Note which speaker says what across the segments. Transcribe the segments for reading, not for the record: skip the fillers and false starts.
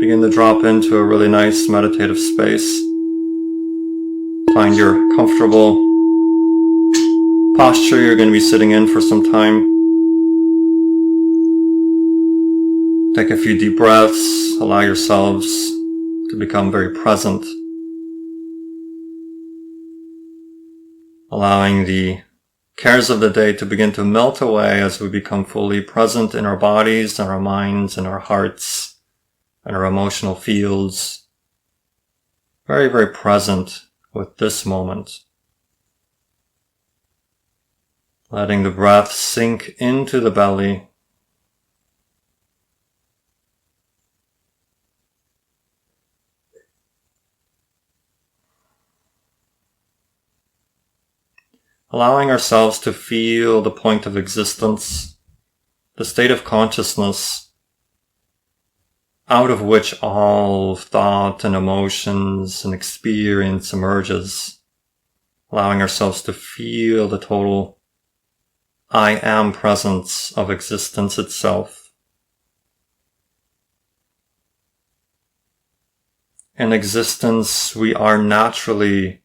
Speaker 1: begin to drop into a really nice meditative space. Find your comfortable posture you're going to be sitting in for some time. Take a few deep breaths. Allow yourselves to become very present. Allowing the cares of the day to begin to melt away as we become fully present in our bodies, in our minds, in our hearts, and our emotional fields. Very, very present with this moment. Letting the breath sink into the belly. Allowing ourselves to feel the point of existence, the state of consciousness, out of which all thought and emotions and experience emerges. Allowing ourselves to feel the total I am presence of existence itself. In existence, we are naturally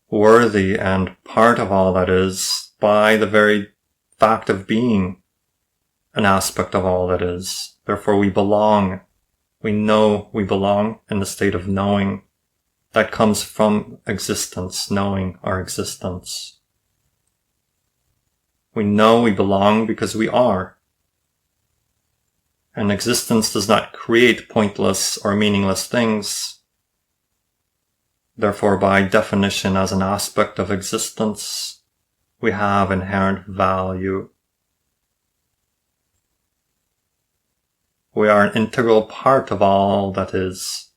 Speaker 1: worthy and part of all that is by the very fact of being an aspect of all that is. Therefore we belong. We know we belong in the state of knowing that comes from existence, knowing our existence. We know we belong because we are. And existence does not create pointless or meaningless things. Therefore, by definition, as an aspect of existence, we have inherent value. We are an integral part of all that is,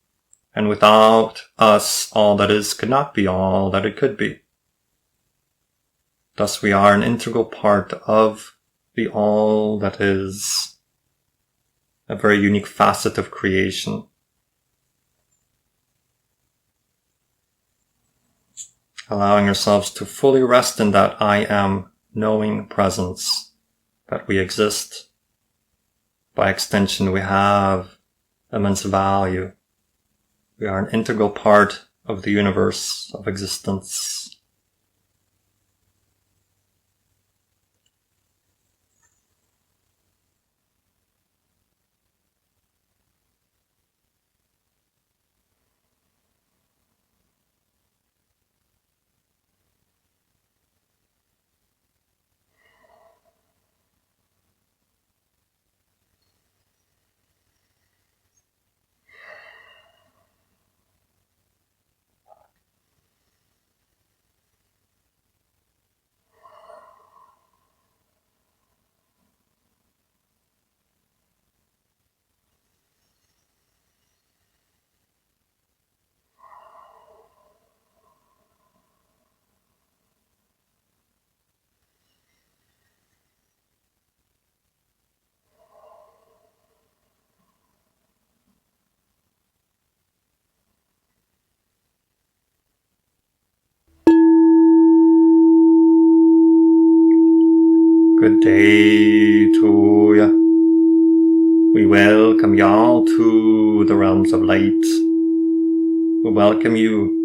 Speaker 1: and without us, all that is could not be all that it could be. Thus, we are an integral part of the all that is, a very unique facet of creation. Allowing ourselves to fully rest in that I am knowing presence, that we exist. By extension, we have immense value. We are an integral part of the universe of existence. Good day to ya. We welcome y'all to the realms of light. We welcome you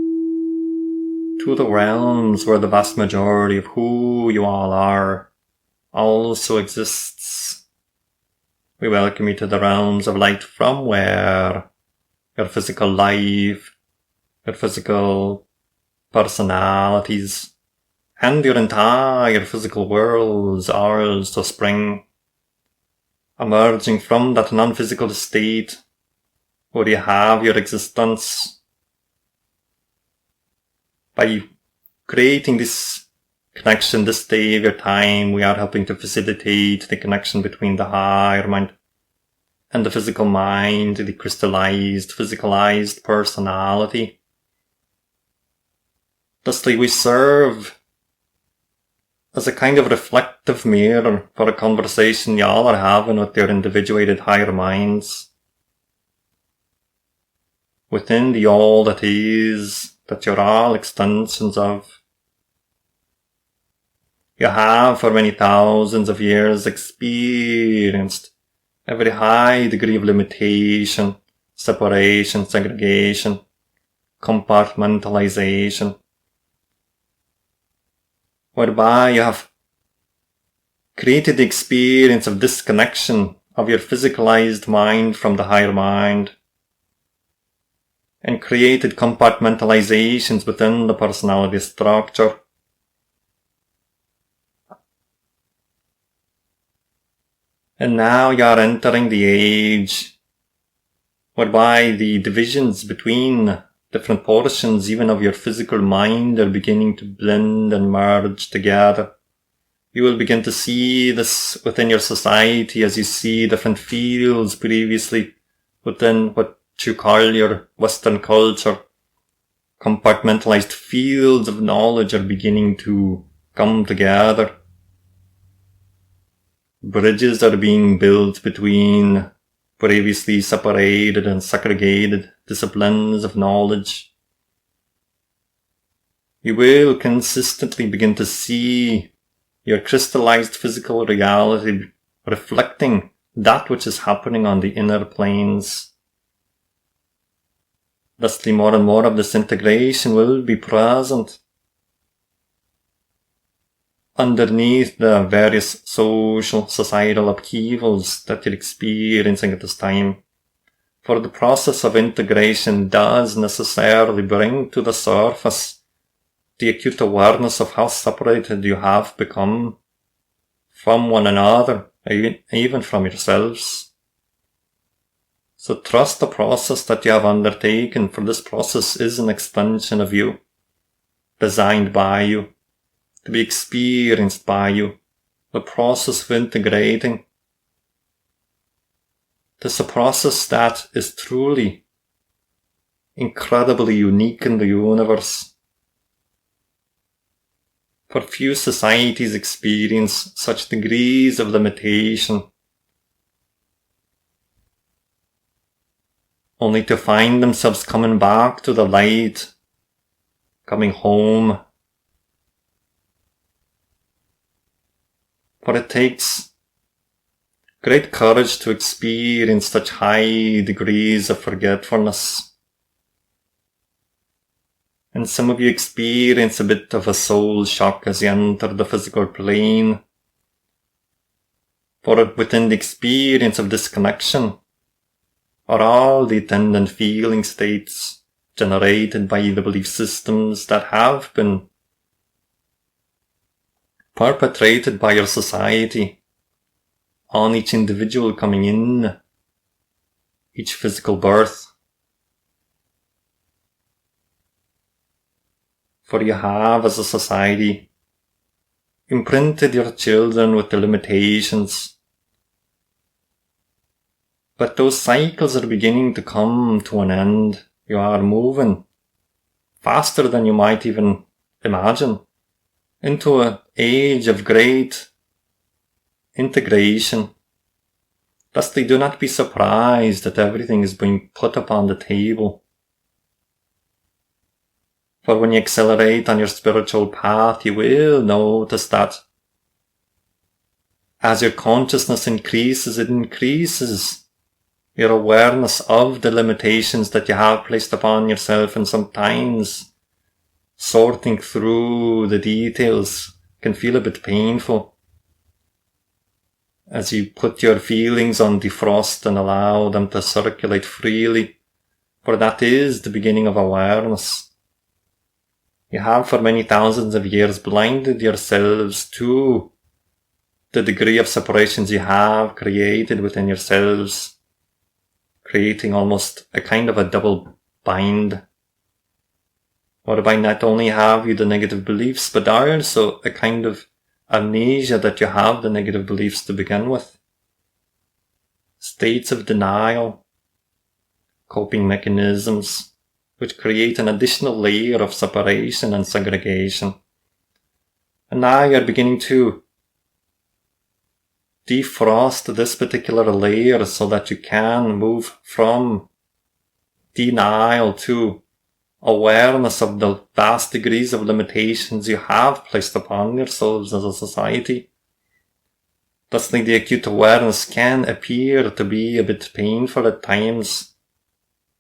Speaker 1: to the realms where the vast majority of who you all are also exists. We welcome you to the realms of light from where your physical life, your physical personalities, and your entire physical worlds are to spring, emerging from that non-physical state where you have your existence. By creating this connection, this day of your time, we are helping to facilitate the connection between the higher mind and the physical mind, the crystallized, physicalized personality. Thusly, we serve as a kind of reflective mirror for a conversation y'all are having with your individuated higher minds. Within the all that is, that you're all extensions of. You have for many thousands of years experienced a very high degree of limitation separation, segregation, compartmentalization, whereby you have created the experience of disconnection of your physicalized mind from the higher mind, and created compartmentalizations within the personality structure. And now you are entering the age whereby the divisions between different portions, even of your physical mind, are beginning to blend and merge together. You will begin to see this within your society as you see different fields previously within what you call your Western culture. Compartmentalized fields of knowledge are beginning to come together. Bridges are being built between previously separated and segregated disciplines of knowledge. You will consistently begin to see your crystallized physical reality reflecting that which is happening on the inner planes. Thusly, more and more of this integration will be present underneath the various social, societal upheavals that you're experiencing at this time. For the process of integration does necessarily bring to the surface the acute awareness of how separated you have become from one another, even from yourselves. So trust the process that you have undertaken, for this process is an extension of you, designed by you, to be experienced by you. The process of integrating. This is a process that is truly incredibly unique in the universe. For few societies experience such degrees of limitation, only to find themselves coming back to the light, coming home. For it takes great courage to experience such high degrees of forgetfulness. And some of you experience a bit of a soul shock as you enter the physical plane. For within the experience of disconnection are all the attendant feeling states generated by the belief systems that have been perpetrated by your society on each individual coming in, each physical birth. For you have, as a society, imprinted your children with the limitations. But those cycles are beginning to come to an end. You are moving faster than you might even imagine into an age of great integration. Thusly, do not be surprised that everything is being put upon the table. For when you accelerate on your spiritual path, you will notice that as your consciousness increases, it increases your awareness of the limitations that you have placed upon yourself, and sometimes sorting through the details can feel a bit painful as you put your feelings on defrost and allow them to circulate freely, for that is the beginning of awareness. You have for many thousands of years blinded yourselves to the degree of separations you have created within yourselves, creating almost a kind of a double bind, whereby not only have you the negative beliefs, but also a kind of amnesia that you have the negative beliefs to begin with. States of denial, coping mechanisms, which create an additional layer of separation and segregation. And now you're beginning to defrost this particular layer so that you can move from denial to awareness of the vast degrees of limitations you have placed upon yourselves as a society. Thusly, the acute awareness can appear to be a bit painful at times,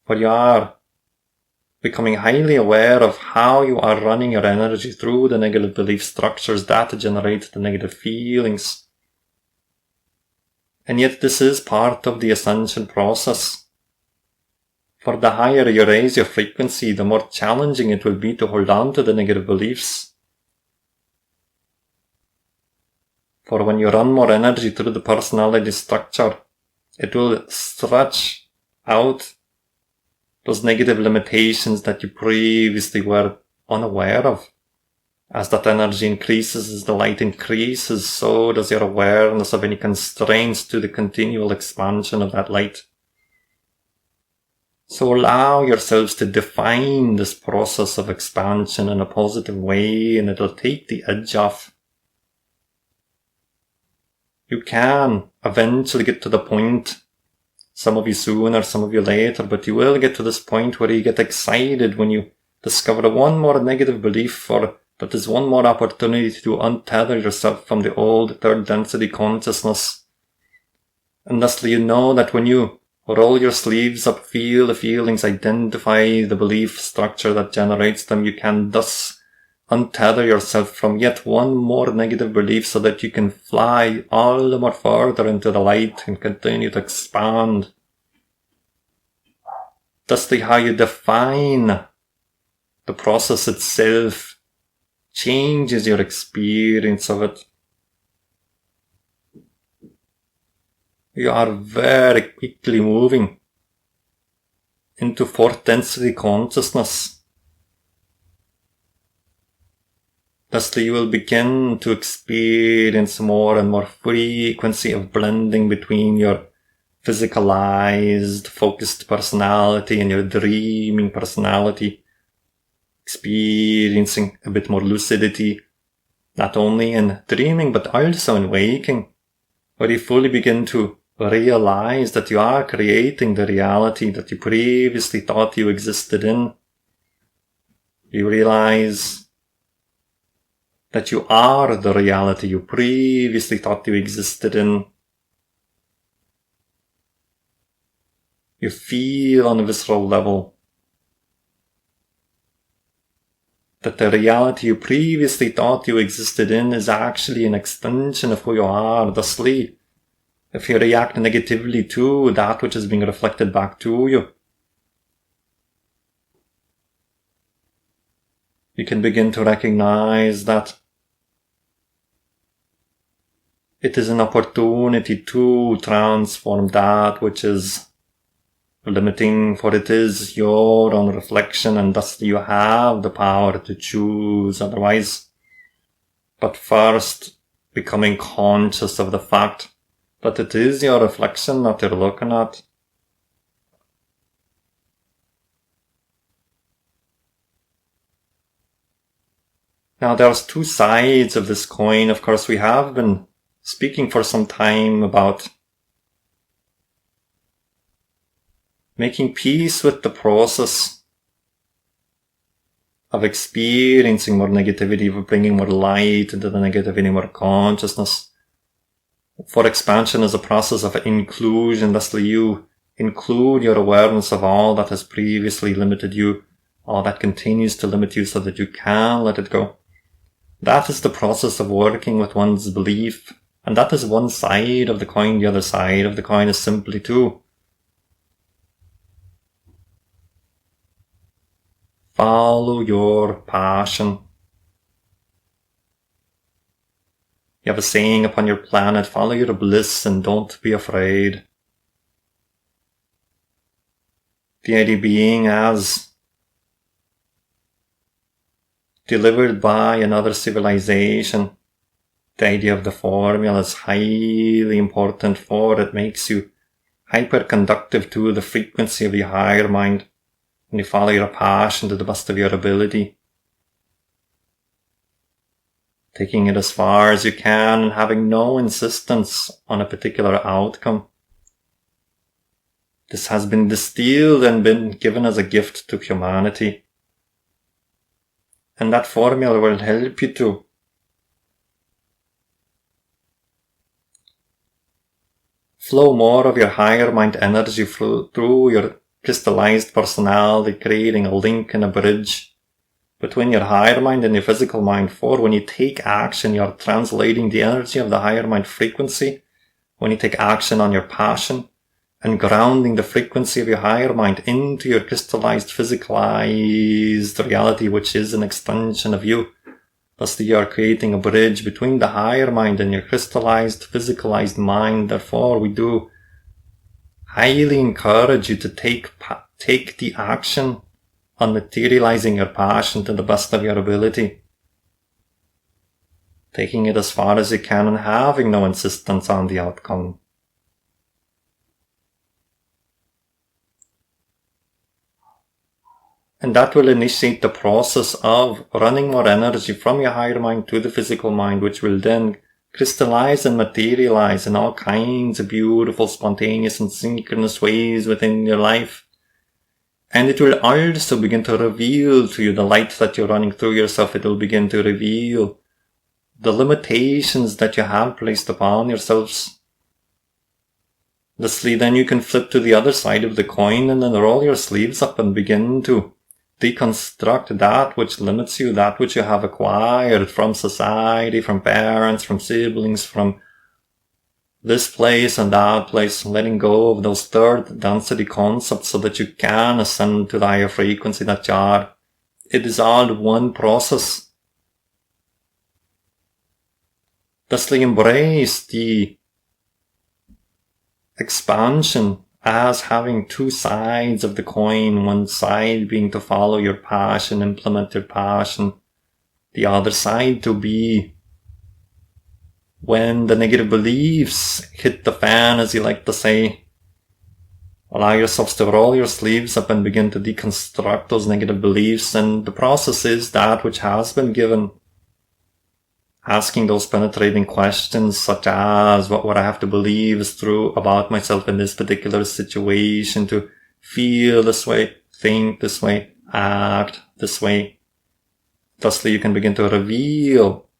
Speaker 1: where you are becoming highly aware of how you are running your energy through the negative belief structures that generate the negative feelings. And yet this is part of the ascension process. For the higher you raise your frequency, the more challenging it will be to hold on to the negative beliefs. For when you run more energy through the personality structure, it will stretch out those negative limitations that you previously were unaware of. As that energy increases, as the light increases, so does your awareness of any constraints to the continual expansion of that light. So allow yourselves to define this process of expansion in a positive way, and it'll take the edge off. You can eventually get to the point, some of you sooner, some of you later, but you will get to this point where you get excited when you discover one more negative belief, or that is one more opportunity to untether yourself from the old third density consciousness. And thusly you know that when you roll your sleeves up, feel the feelings, identify the belief structure that generates them, you can thus untether yourself from yet one more negative belief so that you can fly all the more further into the light and continue to expand. Thusly how you define the process itself changes your experience of it. You are very quickly moving into fourth density consciousness. Thusly you will begin to experience more and more frequency of blending between your physicalized, focused personality and your dreaming personality, experiencing a bit more lucidity, not only in dreaming but also in waking, where you fully begin to realize that you are creating the reality that you previously thought you existed in. You realize that you are the reality you previously thought you existed in. You feel on a visceral level that the reality you previously thought you existed in is actually an extension of who you are. Thusly, if you react negatively to that which is being reflected back to you, you can begin to recognize that it is an opportunity to transform that which is limiting, for it is your own reflection, and thus you have the power to choose otherwise. But first, becoming conscious of the fact that it is your reflection that you're looking at. Now there's two sides of this coin. Of course, we have been speaking for some time about making peace with the process of experiencing more negativity, of bringing more light into the negativity, more consciousness. For expansion is a process of inclusion, thusly you include your awareness of all that has previously limited you, all that continues to limit you so that you can let it go. That is the process of working with one's belief. And that is one side of the coin. The other side of the coin is simply to follow your passion. You have a saying upon your planet, follow your bliss and don't be afraid. The idea being as delivered by another civilization. The idea of the formula is highly important, for it makes you hyperconductive to the frequency of your higher mind, and you follow your passion to the best of your ability, taking it as far as you can and having no insistence on a particular outcome. This has been distilled and been given as a gift to humanity, and that formula will help you to flow more of your higher mind energy through your crystallized personality, creating a link and a bridge between your higher mind and your physical mind. For when you take action, you're translating the energy of the higher mind frequency. When you take action on your passion and grounding the frequency of your higher mind into your crystallized, physicalized reality, which is an extension of you. Thusly, you are creating a bridge between the higher mind and your crystallized, physicalized mind. Therefore, we do highly encourage you to take the action on materializing your passion to the best of your ability. Taking it as far as you can and having no insistence on the outcome. And that will initiate the process of running more energy from your higher mind to the physical mind, which will then crystallize and materialize in all kinds of beautiful, spontaneous and synchronous ways within your life. And it will also begin to reveal to you the light that you're running through yourself. It will begin to reveal the limitations that you have placed upon yourselves. Thusly, then you can flip to the other side of the coin and then roll your sleeves up and begin to deconstruct that which limits you, that which you have acquired from society, from parents, from siblings, from this place and that place, letting go of those third density concepts so that you can ascend to the higher frequency that you are. It is all one process. Thusly, embrace the expansion as having two sides of the coin, one side being to follow your passion, implement your passion, the other side to be when the negative beliefs hit the fan, as you like to say. Allow yourselves to roll your sleeves up and begin to deconstruct those negative beliefs, and the process is that which has been given. Asking those penetrating questions such as, what would I have to believe is true about myself in this particular situation to feel this way, think this way, act this way. Thusly, you can begin to reveal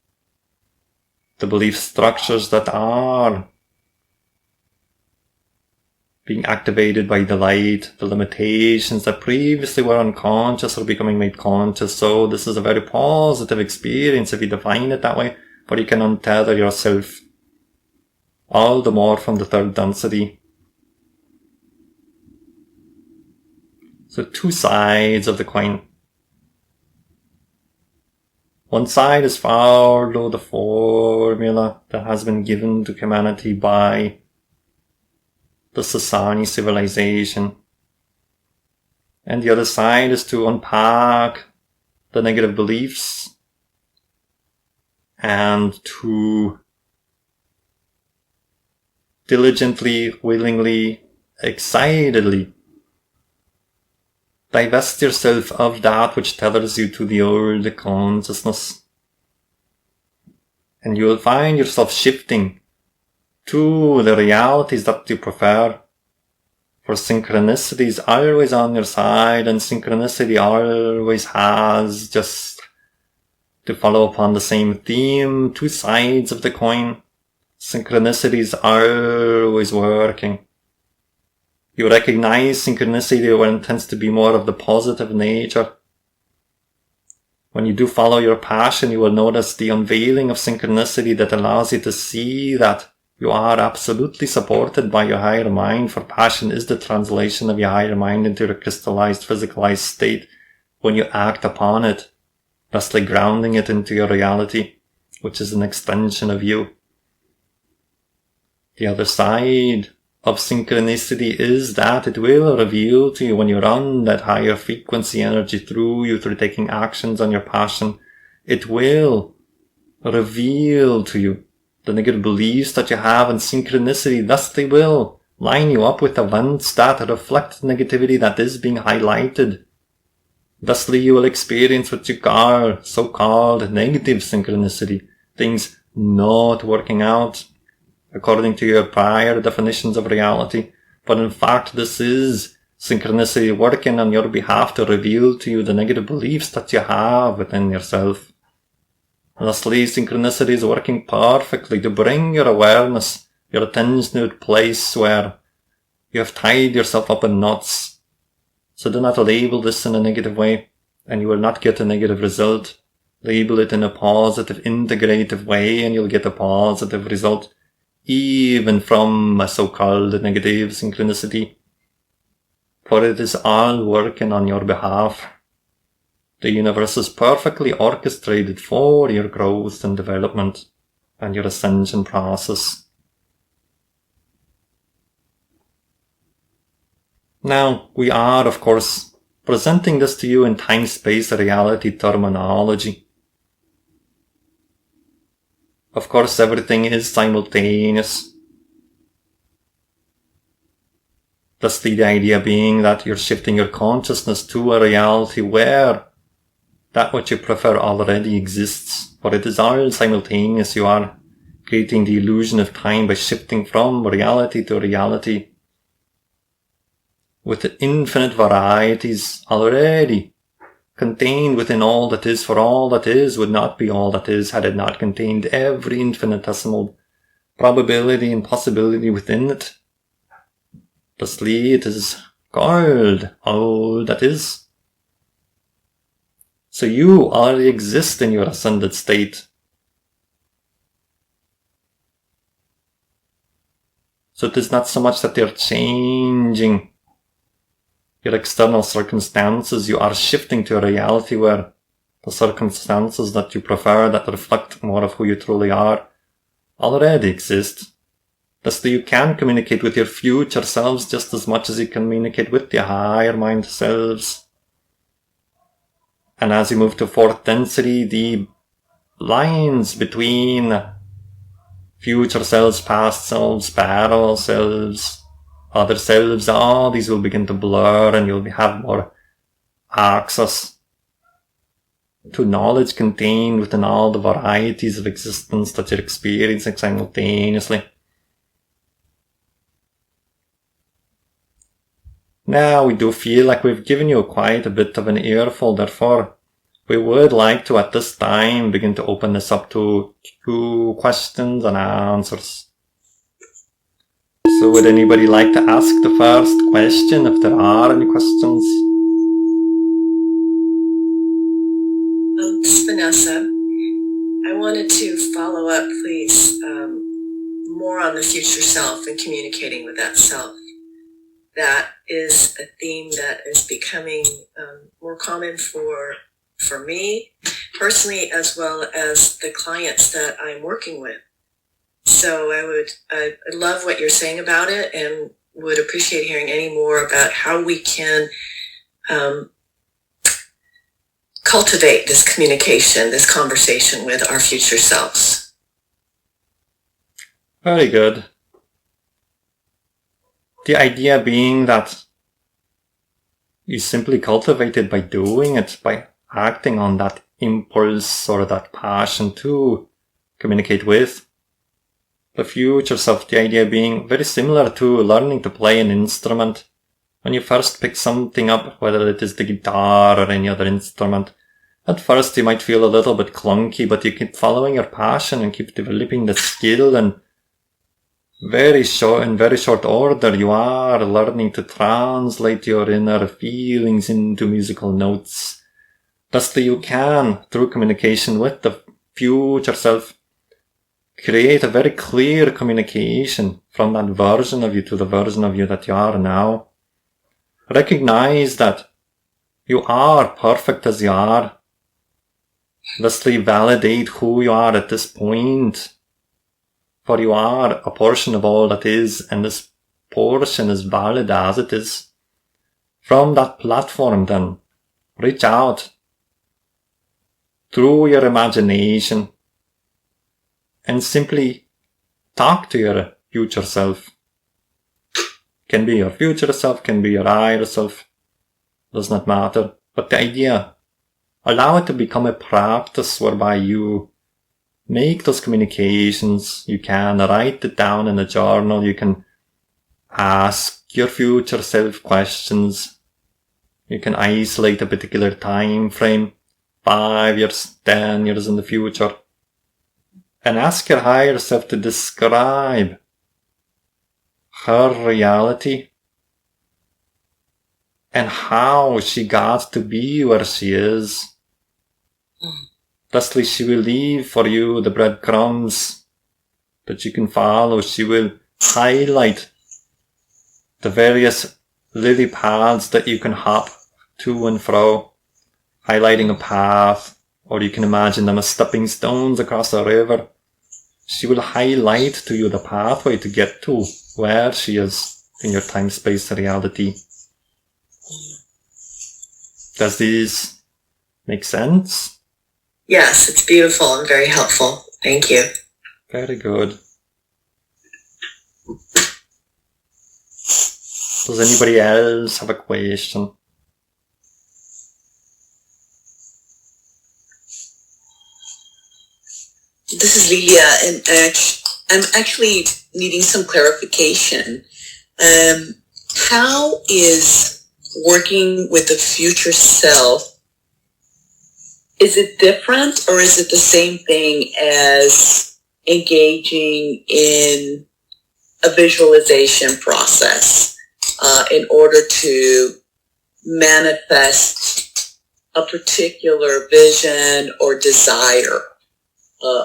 Speaker 1: the belief structures that are being activated by the light, the limitations that previously were unconscious are becoming made conscious. So this is a very positive experience if you define it that way, but you can untether yourself all the more from the third density. So two sides of the coin. One side is follow the formula that has been given to humanity by the Sasani civilization. And the other side is to unpack the negative beliefs and to diligently, willingly, excitedly divest yourself of that which tethers you to the old consciousness. And you will find yourself shifting to the realities that you prefer. For synchronicity is always on your side, and synchronicity always has, just to follow upon the same theme, two sides of the coin. Synchronicity is always working. You recognize synchronicity when it tends to be more of the positive nature. When you do follow your passion, you will notice the unveiling of synchronicity that allows you to see that you are absolutely supported by your higher mind, for passion is the translation of your higher mind into a crystallized, physicalized state when you act upon it, thusly grounding it into your reality, which is an extension of you. The other side of synchronicity is that it will reveal to you when you run that higher frequency energy through you, through taking actions on your passion. It will reveal to you the negative beliefs that you have in synchronicity. Thus they will line you up with events that reflect the negativity that is being highlighted. Thusly you will experience what you call so-called negative synchronicity, things not working out according to your prior definitions of reality. But in fact, this is synchronicity working on your behalf to reveal to you the negative beliefs that you have within yourself. Thusly, synchronicity is working perfectly to bring your awareness, your attention to a place where you have tied yourself up in knots, So do not label this in a negative way, and you will not get a negative result. Label it in a positive, integrative way, and you'll get a positive result, even from a so-called negative synchronicity. For it is all working on your behalf. The universe is perfectly orchestrated for your growth and development and your ascension process. Now, we are, of course, presenting this to you in time-space reality terminology. Of course, everything is simultaneous. Thus, the idea being that you're shifting your consciousness to a reality where that which you prefer already exists, for it is all simultaneous. You are creating the illusion of time by shifting from reality to reality, with the infinite varieties already contained within all that is, for all that is would not be all that is had it not contained every infinitesimal probability and possibility within it. Thusly, it is called all that is. So you already exist in your ascended state. So it is not so much that you're changing your external circumstances, you are shifting to a reality where the circumstances that you prefer, that reflect more of who you truly are, already exist. Thus you can communicate with your future selves just as much as you communicate with your higher mind selves. And as you move to fourth density, the lines between future selves, past selves, parallel selves, other selves, all these will begin to blur, and you'll have more access to knowledge contained within all the varieties of existence that you're experiencing simultaneously. Now, we do feel like we've given you quite a bit of an earful, therefore we would like to at this time begin to open this up to 2 questions and answers. So would anybody like to ask the first question, if there are any questions?
Speaker 2: This is Vanessa. I wanted to follow up, please, more on the future self and communicating with that self. That is a theme that is becoming more common for me personally, as well as the clients that I'm working with. So I love what you're saying about it, and would appreciate hearing any more about how we can cultivate this communication, this conversation with our future selves.
Speaker 1: Very good. The idea being that you simply cultivate it by doing it, by acting on that impulse or that passion to communicate with the future self. The idea being very similar to learning to play an instrument. When you first pick something up, whether it is the guitar or any other instrument, at first you might feel a little bit clunky, but you keep following your passion and keep developing the skill, and in very short order you are learning to translate your inner feelings into musical notes. Thusly you can, through communication with the future self, create a very clear communication from that version of you to the version of you that you are now. Recognize that you are perfect as you are. Thusly validate who you are at this point. For you are a portion of all that is, and this portion is valid as it is. From that platform then, reach out through your imagination and simply talk to your future self. Can be your future self, can be your higher self, does not matter. But the idea, allow it to become a practice whereby you make those communications. You can write it down in a journal. You can ask your future self questions. You can isolate a particular time frame, 5 years, 10 years in the future, and ask your higher self to describe her reality and how she got to be where she is. Thusly, she will leave for you the breadcrumbs that you can follow. She will highlight the various lily paths that you can hop to and fro, highlighting a path, or you can imagine them as stepping stones across a river. She will highlight to you the pathway to get to where she is in your time-space reality. Does this make sense?
Speaker 2: Yes, it's beautiful and very helpful. Thank you.
Speaker 1: Very good. Does anybody else have a question?
Speaker 3: This is Lilia, and I'm actually needing some clarification. How is working with the future self, is it different or is it the same thing as engaging in a visualization process in order to manifest a particular vision or desire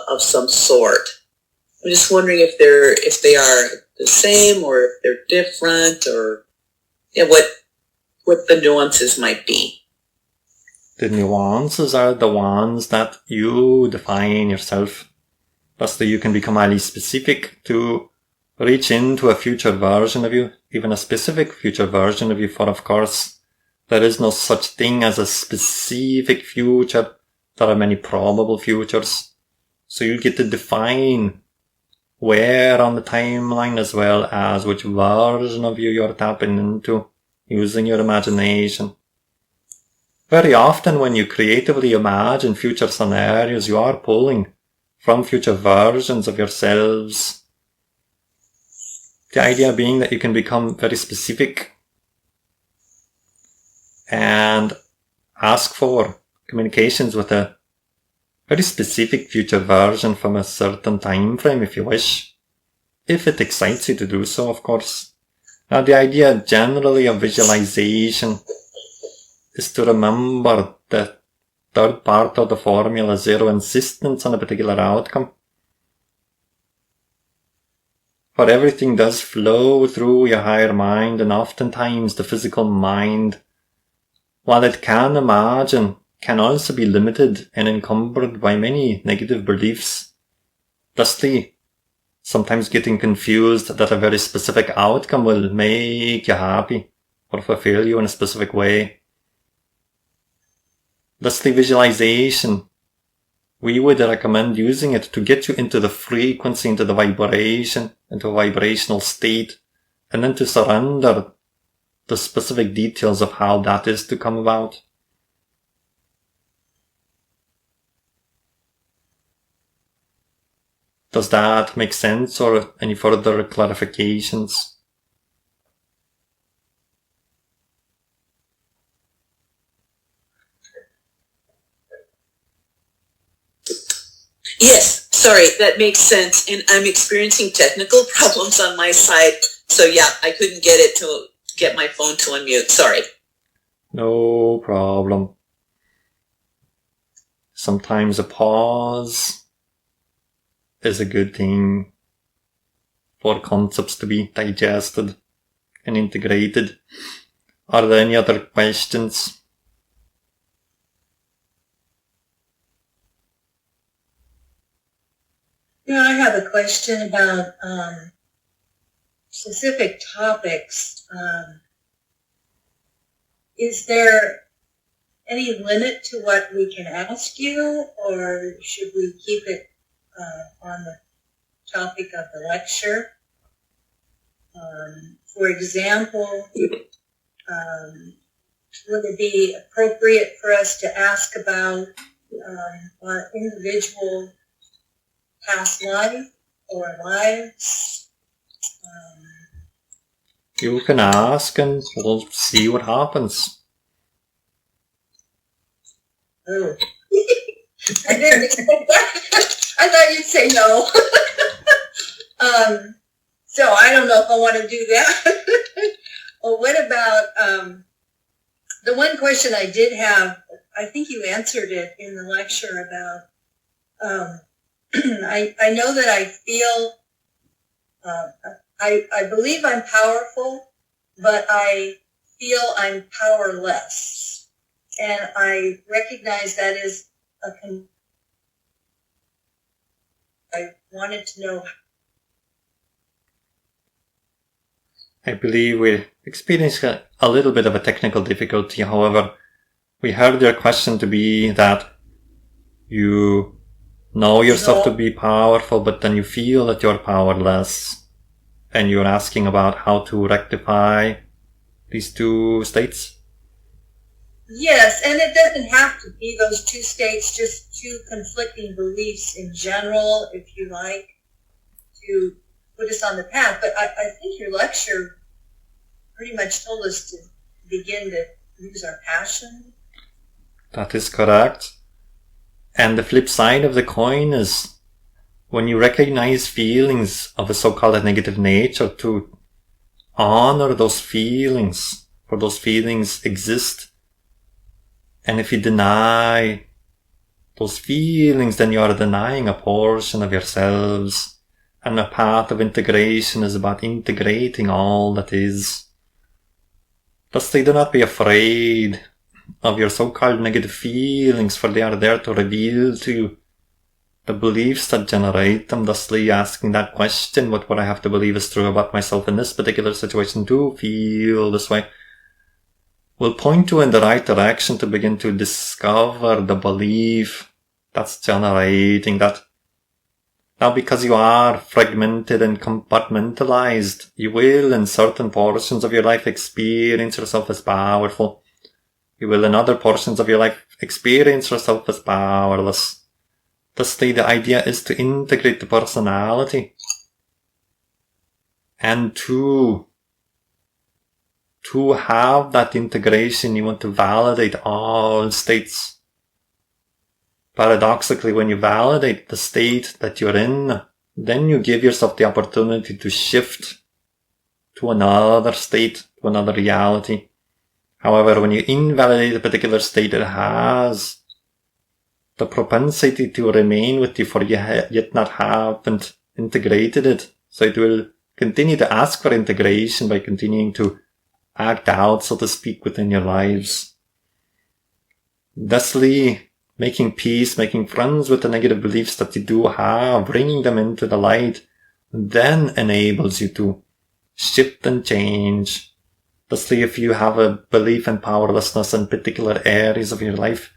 Speaker 3: of some sort? I'm just wondering if they are the same or if they're different, or what the nuances might be.
Speaker 1: The nuances are the ones that you define yourself. Thus, you can become highly specific to reach into a future version of you, even a specific future version of you, for of course, there is no such thing as a specific future. There are many probable futures. So you get to define where on the timeline, as well as which version of you you're tapping into using your imagination. Very often when you creatively imagine future scenarios, you are pulling from future versions of yourselves. The idea being that you can become very specific and ask for communications with a very specific future version from a certain time frame if you wish, if it excites you to do so, of course. Now, the idea generally of visualization is to remember the third part of the formula, zero insistence on a particular outcome. For everything does flow through your higher mind, and oftentimes the physical mind, while it can imagine, can also be limited and encumbered by many negative beliefs, thusly sometimes getting confused that a very specific outcome will make you happy or fulfill you in a specific way. Thusly, visualization, we would recommend using it to get you into the frequency, into the vibration, into a vibrational state, and then to surrender the specific details of how that is to come about. Does that make sense, or any further clarifications?
Speaker 3: Yes, sorry, that makes sense. And I'm experiencing technical problems on my side. So yeah, I couldn't get my phone to unmute. Sorry.
Speaker 1: No problem. Sometimes a pause is a good thing for concepts to be digested and integrated. Are there any other questions?
Speaker 4: Yeah, I have a question about specific topics. Is there any limit to what we can ask you, or should we keep it on the topic of the lecture? For example, would it be appropriate for us to ask about our individual past life or lives?
Speaker 1: You can ask and we'll see what happens.
Speaker 4: Oh. I didn't expect that. I thought you'd say no. So I don't know if I want to do that. Well, what about The one question I did have, I think you answered it in the lecture about, I know that I feel, I believe I'm powerful, but I feel I'm powerless. And I recognize that is I wanted to know.
Speaker 1: I believe we're experiencing a little bit of a technical difficulty. However, we heard your question to be that you know yourself to be powerful, but then you feel that you're powerless. And you're asking about how to rectify these two states?
Speaker 4: Yes, and it doesn't have to be those two states, just two conflicting beliefs in general, if you like, to put us on the path. But I think your lecture pretty much told us to begin to use our passion.
Speaker 1: That is correct. And the flip side of the coin is when you recognize feelings of a so-called negative nature, to honor those feelings, for those feelings exist. And if you deny those feelings, then you are denying a portion of yourselves. And the path of integration is about integrating all that is. Thus, do not be afraid of your so-called negative feelings, for they are there to reveal to you the beliefs that generate them. Thusly, asking that question, what would I have to believe is true about myself in this particular situation to feel this way, will point you in the right direction to begin to discover the belief that's generating that. Now, because you are fragmented and compartmentalized, you will in certain portions of your life experience yourself as powerful. You will in other portions of your life experience yourself as powerless. Thusly, the idea is to integrate the personality and to have that integration. You want to validate all states. Paradoxically, when you validate the state that you're in, then you give yourself the opportunity to shift to another state, to another reality. However, when you invalidate a particular state, it has the propensity to remain with you, for you yet not haven't integrated it. So it will continue to ask for integration by continuing to act out, so to speak, within your lives. Thusly, making peace, making friends with the negative beliefs that you do have, bringing them into the light, then enables you to shift and change. Thusly, if you have a belief in powerlessness in particular areas of your life,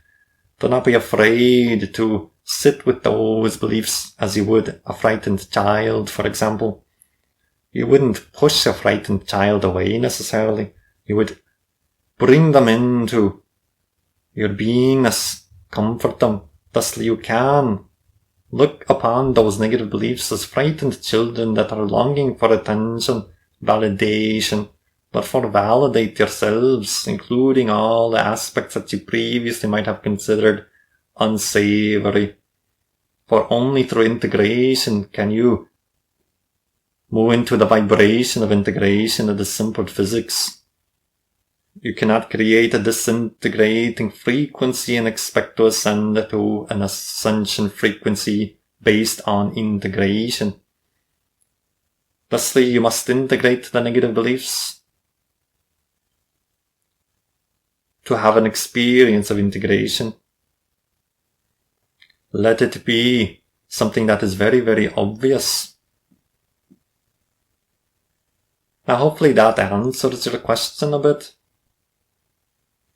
Speaker 1: do not be afraid to sit with those beliefs as you would a frightened child, for example. You wouldn't push a frightened child away necessarily. You would bring them into your beingness, comfort them. Thusly, you can look upon those negative beliefs as frightened children that are longing for attention, validation. Therefore, validate yourselves, including all the aspects that you previously might have considered unsavory. For only through integration can you move into the vibration of integration of the simple physics. You cannot create a disintegrating frequency and expect to ascend to an ascension frequency based on integration. Thusly, you must integrate the negative beliefs to have an experience of integration. Let it be something that is very, very obvious. Now, hopefully that answers your question a bit.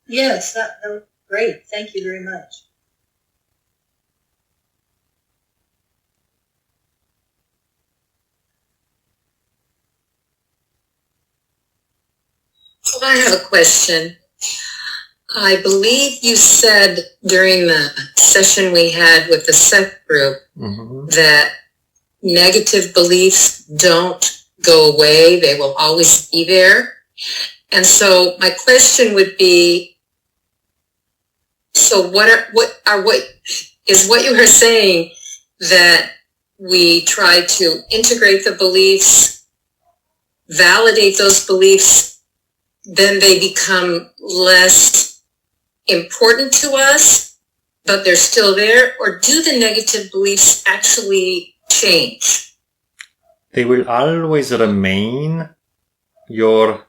Speaker 4: Yes, that was great. Thank you very much.
Speaker 3: So I have a question. I believe you said during the session we had with the Seth group that negative beliefs don't go away. They will always be there. And so my question would be, so what is what you are saying, that we try to integrate the beliefs, validate those beliefs,
Speaker 5: then they become less important to us, but they're still there? Or do the negative beliefs actually change?
Speaker 1: They will always remain. Your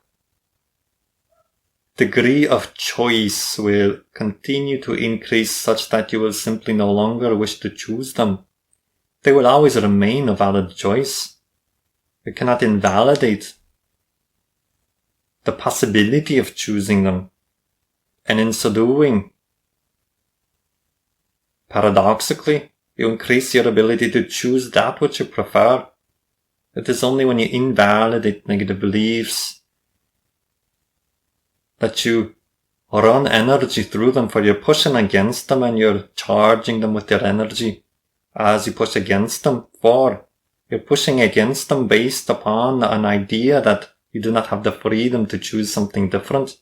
Speaker 1: degree of choice will continue to increase such that you will simply no longer wish to choose them. They will always remain a valid choice. You cannot invalidate the possibility of choosing them. And in so doing, paradoxically, you increase your ability to choose that which you prefer. It is only when you invalidate negative beliefs that you run energy through them, for you're pushing against them and you're charging them with your energy as you push against them. For you're pushing against them based upon an idea that you do not have the freedom to choose something different.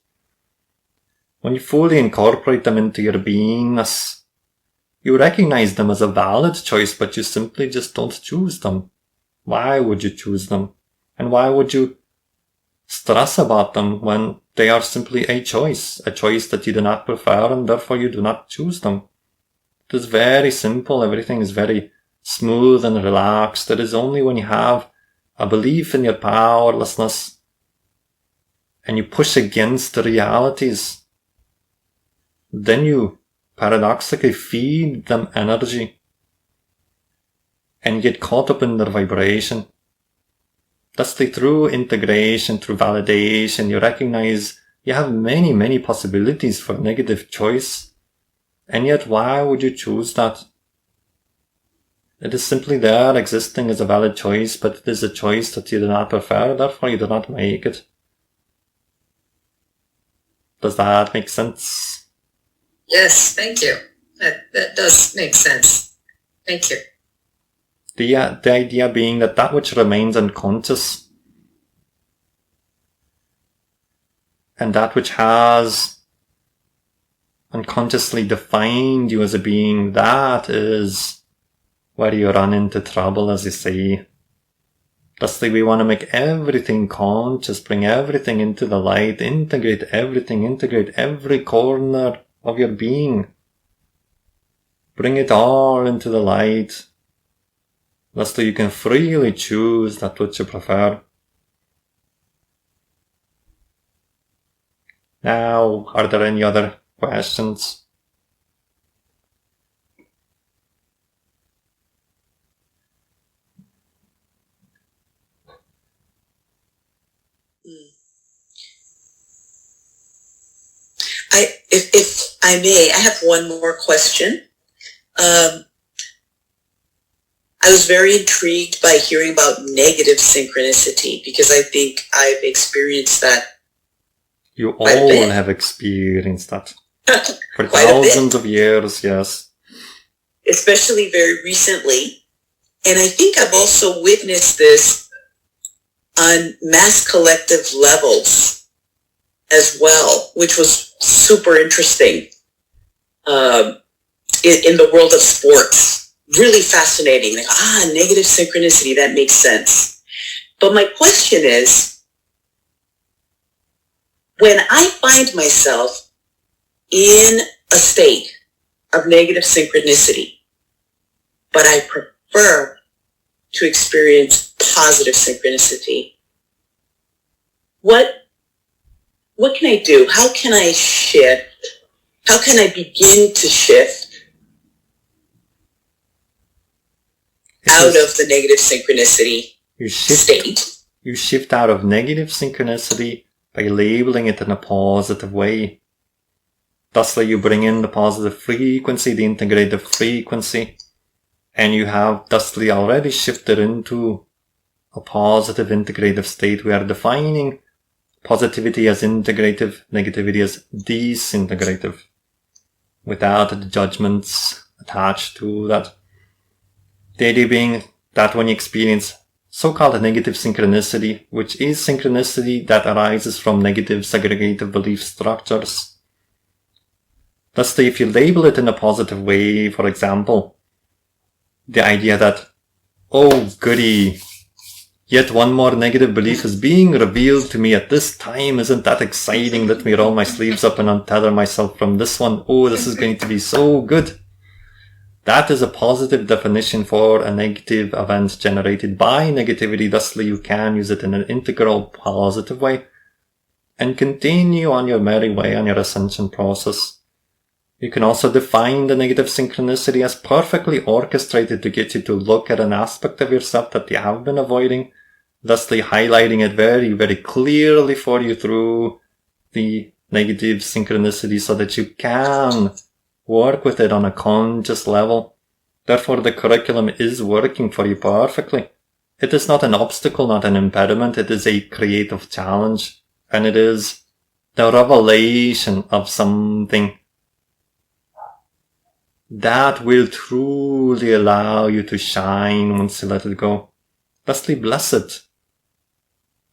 Speaker 1: When you fully incorporate them into your beingness, you recognize them as a valid choice, but you simply just don't choose them. Why would you choose them? And why would you stress about them when they are simply a choice that you do not prefer, and therefore you do not choose them? It is very simple. Everything is very smooth and relaxed. It is only when you have a belief in your powerlessness and you push against the realities, then you paradoxically feed them energy and get caught up in their vibration. Thusly, through integration, through validation, you recognize you have many, many possibilities for negative choice. And yet, why would you choose that? It is simply there, existing as a valid choice, but it is a choice that you do not prefer, therefore you do not make it. Does that make sense?
Speaker 5: Yes, thank you. That does make sense. Thank you.
Speaker 1: The idea being that which remains unconscious and that which has unconsciously defined you as a being, that is where you run into trouble, as you say. Thusly, we want to make everything conscious, bring everything into the light, integrate everything, integrate every corner of your being. Bring it all into the light. Thusly, you can freely choose that which you prefer. Now, are there any other questions?
Speaker 3: If I may, I have one more question. I was very intrigued by hearing about negative synchronicity, because I think I've experienced that.
Speaker 1: You all have experienced that. For thousands of years, yes.
Speaker 3: Especially very recently. And I think I've also witnessed this on mass collective levels as well, which was super interesting in the world of sports. Really fascinating. Like, negative synchronicity, that makes sense. But my question is, when I find myself in a state of negative synchronicity, but I prefer to experience positive synchronicity, what can I do? How can I shift? How can I begin to shift out of the negative synchronicity state?
Speaker 1: You shift out of negative synchronicity by labeling it in a positive way. Thusly, you bring in the positive frequency, the integrative frequency, and you have thusly already shifted into a positive integrative state. We are defining positivity as integrative, negativity as disintegrative, without the judgments attached to that. The idea being that when you experience so-called negative synchronicity, which is synchronicity that arises from negative segregative belief structures, thusly, if you label it in a positive way, for example, the idea that, oh goody, Yet one more negative belief is being revealed to me at this time. Isn't that exciting? Let me roll my sleeves up and untether myself from this one. Oh, this is going to be so good. That is a positive definition for a negative event generated by negativity. Thusly, you can use it in an integral positive way and continue on your merry way on your ascension process. You can also define the negative synchronicity as perfectly orchestrated to get you to look at an aspect of yourself that you have been avoiding, thusly highlighting it very, very clearly for you through the negative synchronicity so that you can work with it on a conscious level. Therefore, the curriculum is working for you perfectly. It is not an obstacle, not an impediment. It is a creative challenge, and it is the revelation of something that will truly allow you to shine once you let it go. Thusly bless it.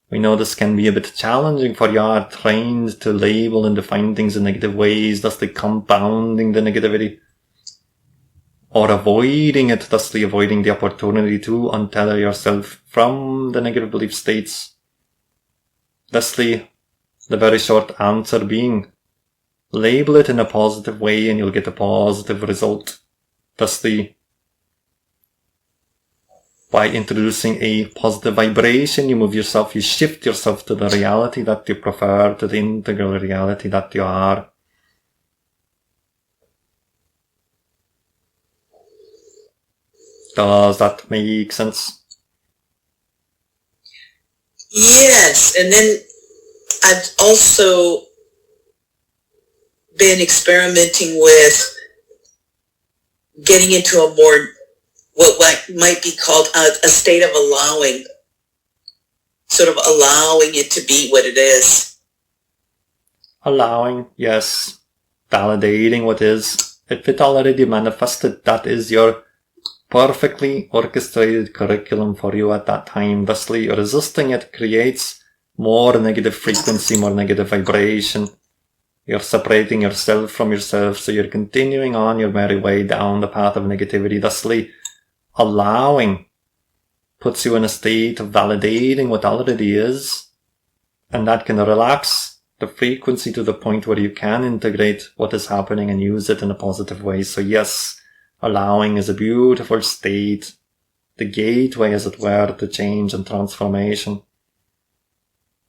Speaker 1: We know this can be a bit challenging for you are trained to label and define things in negative ways, thusly compounding the negativity, or avoiding it, thusly avoiding the opportunity to untether yourself from the negative belief states. Thusly, the very short answer being, label it in a positive way and you'll get a positive result. Thusly, by introducing a positive vibration, you move yourself, you shift yourself to the reality that you prefer, to the integral reality that you are. Does that make sense?
Speaker 3: Yes, and then I've also been experimenting with getting into a more, what might be called a state of allowing, sort of allowing it to be what it is.
Speaker 1: Allowing, yes. Validating what is. If it already manifested, that is your perfectly orchestrated curriculum for you at that time. Thusly, resisting it creates more negative frequency, more negative vibration. You're separating yourself from yourself, so you're continuing on your merry way down the path of negativity. Thusly, allowing puts you in a state of validating what already is, and that can relax the frequency to the point where you can integrate what is happening and use it in a positive way. So yes, allowing is a beautiful state, the gateway, as it were, to change and transformation.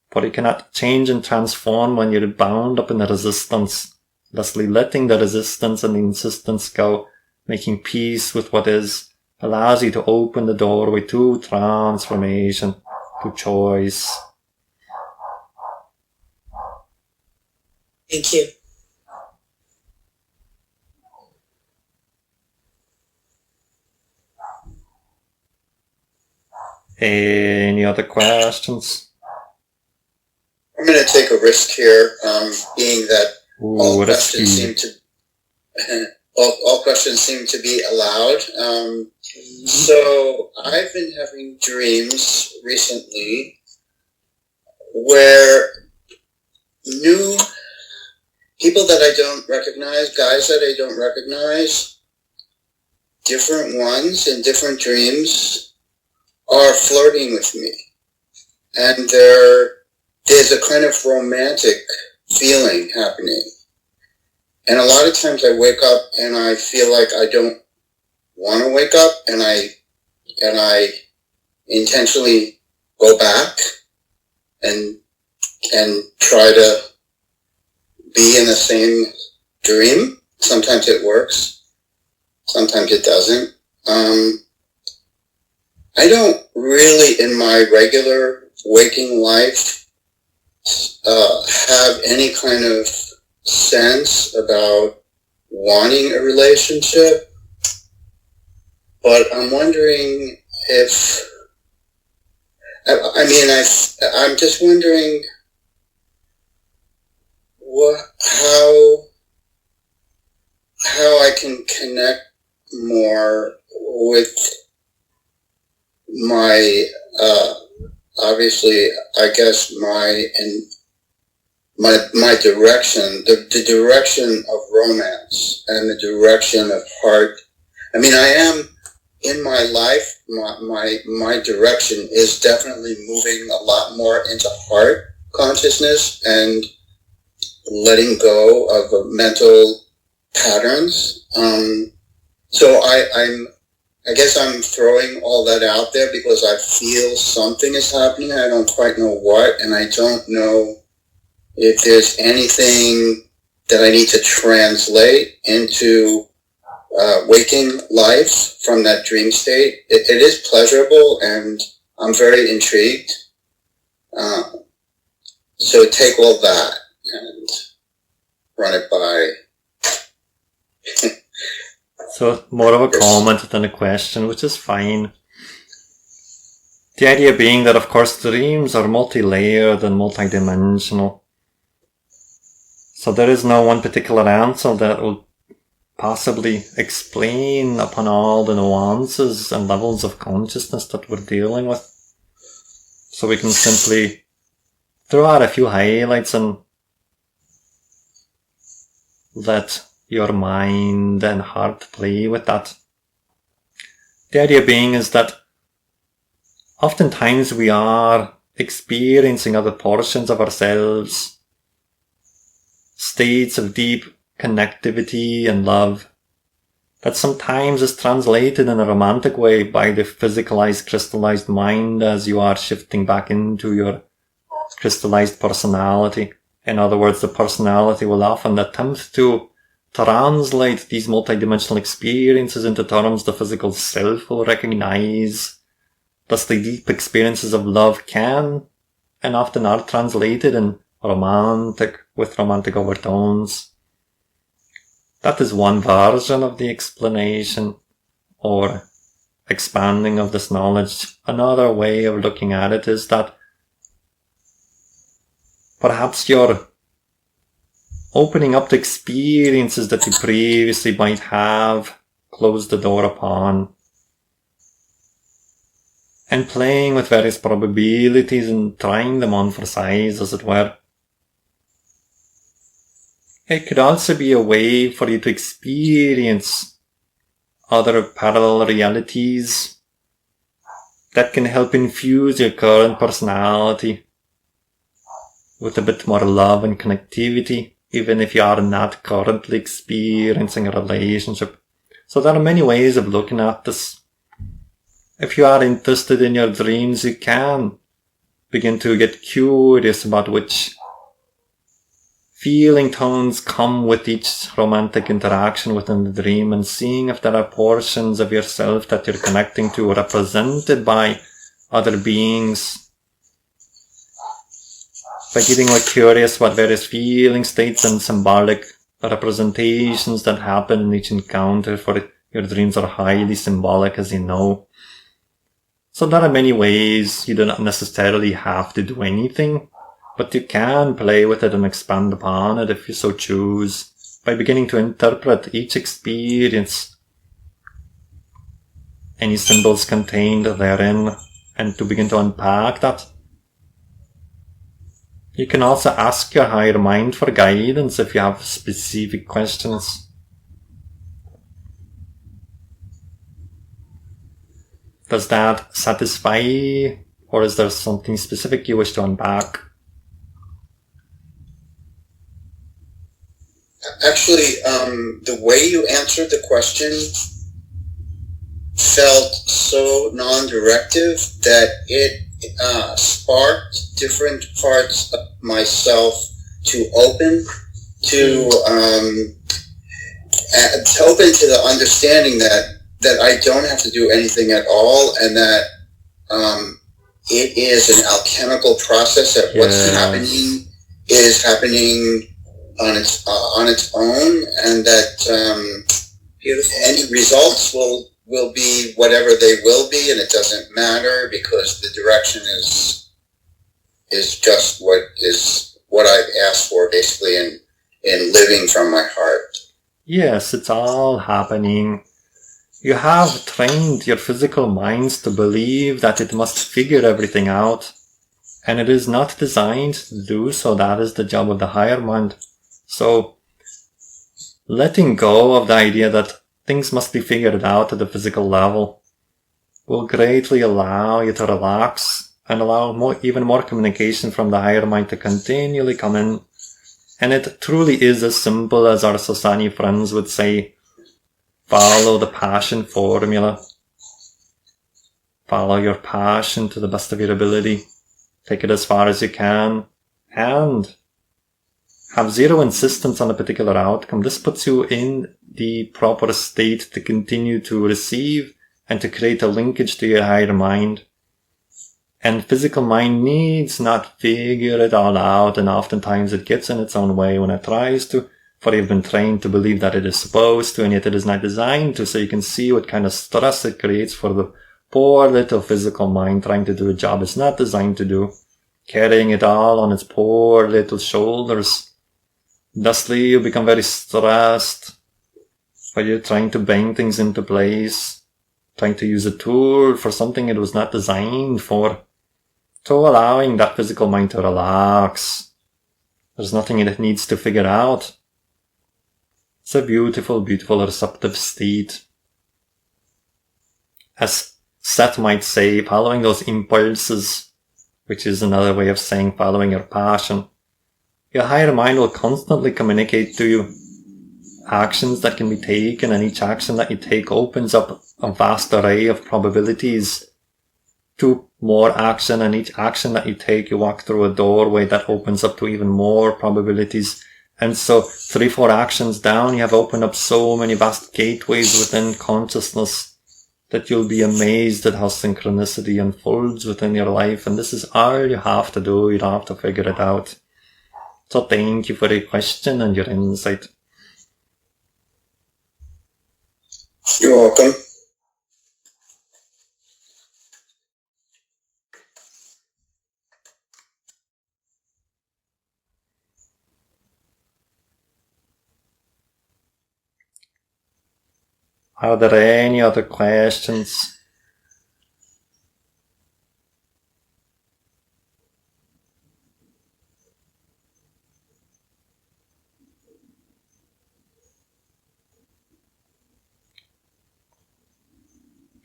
Speaker 1: But you cannot change and transform when you're bound up in the resistance. Thusly, letting the resistance and the insistence go, making peace with what is, allows you to open the doorway to transformation, to choice.
Speaker 3: Thank you.
Speaker 1: Any other questions?
Speaker 6: I'm going to take a risk here, being that all
Speaker 1: risky.
Speaker 6: questions seem to be allowed. So I've been having dreams recently where new people that I don't recognize, guys that I don't recognize, different ones in different dreams are flirting with me. And there's a kind of romantic feeling happening. And a lot of times I wake up and I feel like I don't want to wake up, and I intentionally go back and try to be in the same dream. Sometimes it works, sometimes it doesn't. I don't really, in my regular waking life, have any kind of sense about wanting a relationship, but I'm wondering if, I'm just wondering how I can connect more with my, obviously, I guess my direction, the direction of romance and the direction of heart. I mean, I am in my life, my direction is definitely moving a lot more into heart consciousness and letting go of mental patterns. So I guess I'm throwing all that out there because I feel something is happening. I don't quite know what, and I don't know if there's anything that I need to translate into waking life from that dream state. It is pleasurable, and I'm very intrigued. So take all that and run it by.
Speaker 1: So more of a comment than a question, which is fine. The idea being that, of course, dreams are multi-layered and multidimensional. So there is no one particular answer that will possibly explain upon all the nuances and levels of consciousness that we're dealing with. So we can simply throw out a few highlights and let your mind and heart play with that. The idea being is that oftentimes we are experiencing other portions of ourselves, states of deep connectivity and love that sometimes is translated in a romantic way by the physicalized, crystallized mind as you are shifting back into your crystallized personality. In other words, the personality will often attempt to translate these multidimensional experiences into terms the physical self will recognize. Thus the deep experiences of love can and often are translated in with romantic overtones. That is one version of the explanation or expanding of this knowledge. Another way of looking at it is that perhaps you're opening up the experiences that you previously might have closed the door upon, and playing with various probabilities and trying them on for size, as it were. It could also be a way for you to experience other parallel realities that can help infuse your current personality with a bit more love and connectivity, even if you are not currently experiencing a relationship. So there are many ways of looking at this. If you are interested in your dreams, you can begin to get curious about which feeling tones come with each romantic interaction within the dream, and seeing if there are portions of yourself that you're connecting to represented by other beings. By getting more curious about various feeling states and symbolic representations that happen in each encounter, for your dreams are highly symbolic, as you know. So there are many ways. You do not necessarily have to do anything, but you can play with it and expand upon it if you so choose, by beginning to interpret each experience, any symbols contained therein, and to begin to unpack that. You can also ask your higher mind for guidance if you have specific questions. Does that satisfy, or is there something specific you wish to unpack?
Speaker 6: Actually, the way you answered the question felt so non-directive that it sparked different parts of myself to open to the understanding that I don't have to do anything at all, and that it is an alchemical process, that what's happening is happening on its own, and that any results will be whatever they will be, and it doesn't matter because the direction is just what I've asked for, basically, in living from my heart.
Speaker 1: Yes, it's all happening. You have trained your physical minds to believe that it must figure everything out, and it is not designed to do so. That is the job of the higher mind. So, letting go of the idea that things must be figured out at the physical level will greatly allow you to relax and allow even more communication from the higher mind to continually come in. And it truly is as simple as our Sasani friends would say, follow the passion formula. Follow your passion to the best of your ability. Take it as far as you can. And have zero insistence on a particular outcome. This puts you in the proper state to continue to receive and to create a linkage to your higher mind. And physical mind needs not figure it all out, and oftentimes it gets in its own way when it tries to, for you've been trained to believe that it is supposed to, and yet it is not designed to, so you can see what kind of stress it creates for the poor little physical mind trying to do a job it's not designed to do, carrying it all on its poor little shoulders. Thusly, you become very stressed, while you're trying to bang things into place, trying to use a tool for something it was not designed for. So allowing that physical mind to relax. There's nothing it needs to figure out. It's a beautiful, beautiful receptive state. As Seth might say, following those impulses, which is another way of saying following your passion. Your higher mind will constantly communicate to you actions that can be taken, and each action that you take opens up a vast array of probabilities to more action, and each action that you take, you walk through a doorway that opens up to even more probabilities. And so 3-4 actions down, you have opened up so many vast gateways within consciousness that you'll be amazed at how synchronicity unfolds within your life. And this is all you have to do. You don't have to figure it out. So thank you for your question and your insight.
Speaker 6: You're welcome.
Speaker 1: Are there any other questions?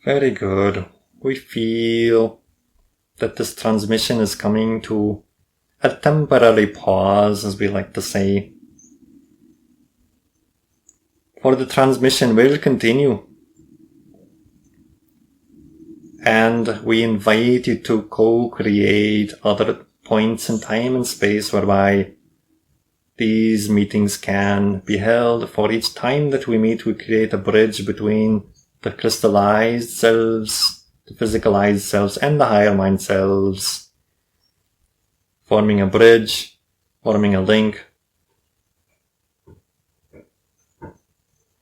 Speaker 1: Very good. We feel that this transmission is coming to a temporary pause, as we like to say. For the transmission will continue. And we invite you to co-create other points in time and space whereby these meetings can be held. For each time that we meet, we create a bridge between the crystallized selves, the physicalized selves, and the higher mind selves, forming a bridge, forming a link,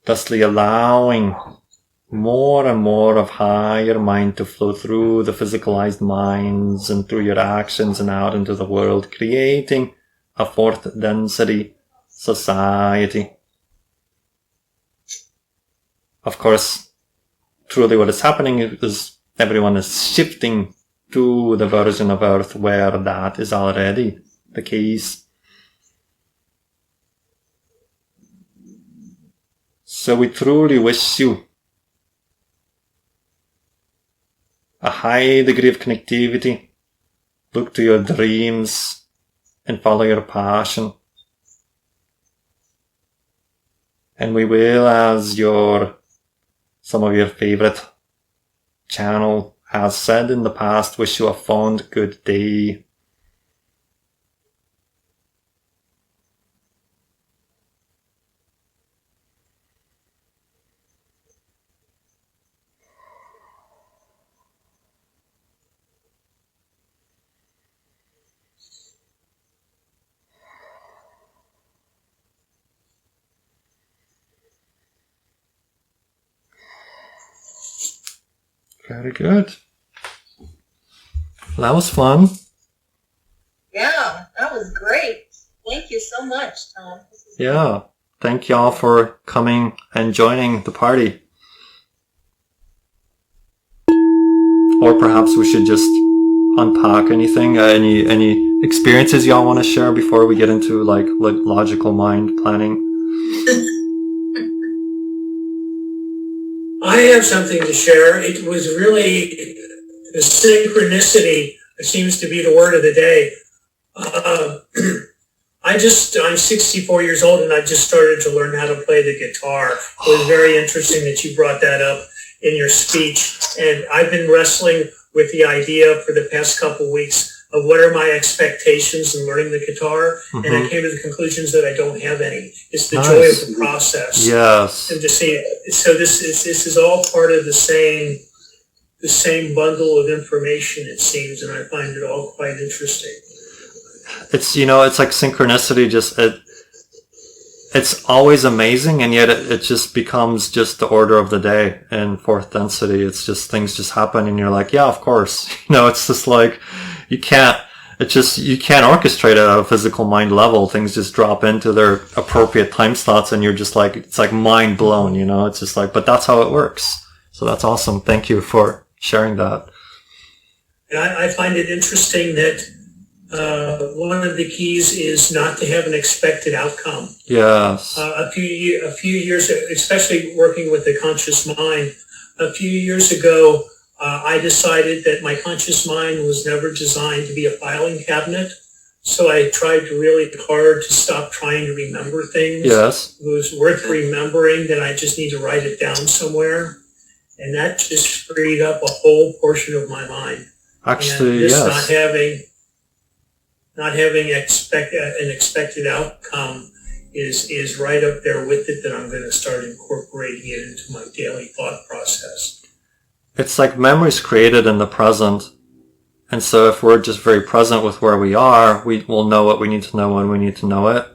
Speaker 1: thusly allowing more and more of higher mind to flow through the physicalized minds and through your actions and out into the world, creating a fourth density society. Of course, truly what is happening is everyone is shifting to the version of Earth where that is already the case. So we truly wish you a high degree of connectivity. Look to your dreams and follow your passion. And we will, as some of your favorite channel has said in the past, wish you a fond good day. Very good. That was fun.
Speaker 4: Yeah, that was great. Thank you so much, Tom.
Speaker 1: Yeah. Thank y'all for coming and joining the party. Or perhaps we should just unpack anything, any experiences y'all want to share before we get into like logical mind planning.
Speaker 7: I have something to share. It was really the synchronicity seems to be the word of the day. I'm 64 years old and I just started to learn how to play the guitar. It was very interesting that you brought that up in your speech. And I've been wrestling with the idea for the past couple of weeks of what are my expectations in learning the guitar. And I came to the conclusions that I don't have any. It's the joy of the process.
Speaker 1: Yes.
Speaker 7: And to see, so this is all part of the same bundle of information, it seems, and I find it all quite interesting.
Speaker 1: It's, it's like synchronicity, it's always amazing, and yet it just becomes just the order of the day in fourth density. It's just, things just happen and you're like, yeah, of course. It's just like, you can't orchestrate at a physical mind level. Things just drop into their appropriate time slots and you're just like, it's like mind blown, it's just like, but that's how it works. So that's awesome. Thank you for sharing that.
Speaker 7: And I find it interesting that one of the keys is not to have an expected outcome.
Speaker 1: Yes.
Speaker 7: A few years, especially working with the conscious mind, a few years ago, I decided that my conscious mind was never designed to be a filing cabinet. So I tried really hard to stop trying to remember things.
Speaker 1: Yes.
Speaker 7: It was worth remembering that I just need to write it down somewhere. And that just freed up a whole portion of my mind.
Speaker 1: Actually,
Speaker 7: and this
Speaker 1: yes.
Speaker 7: Not having an expected outcome is right up there with it, that I'm going to start incorporating it into my daily thought process.
Speaker 1: It's like memories created in the present. And so if we're just very present with where we are, we will know what we need to know when we need to know it,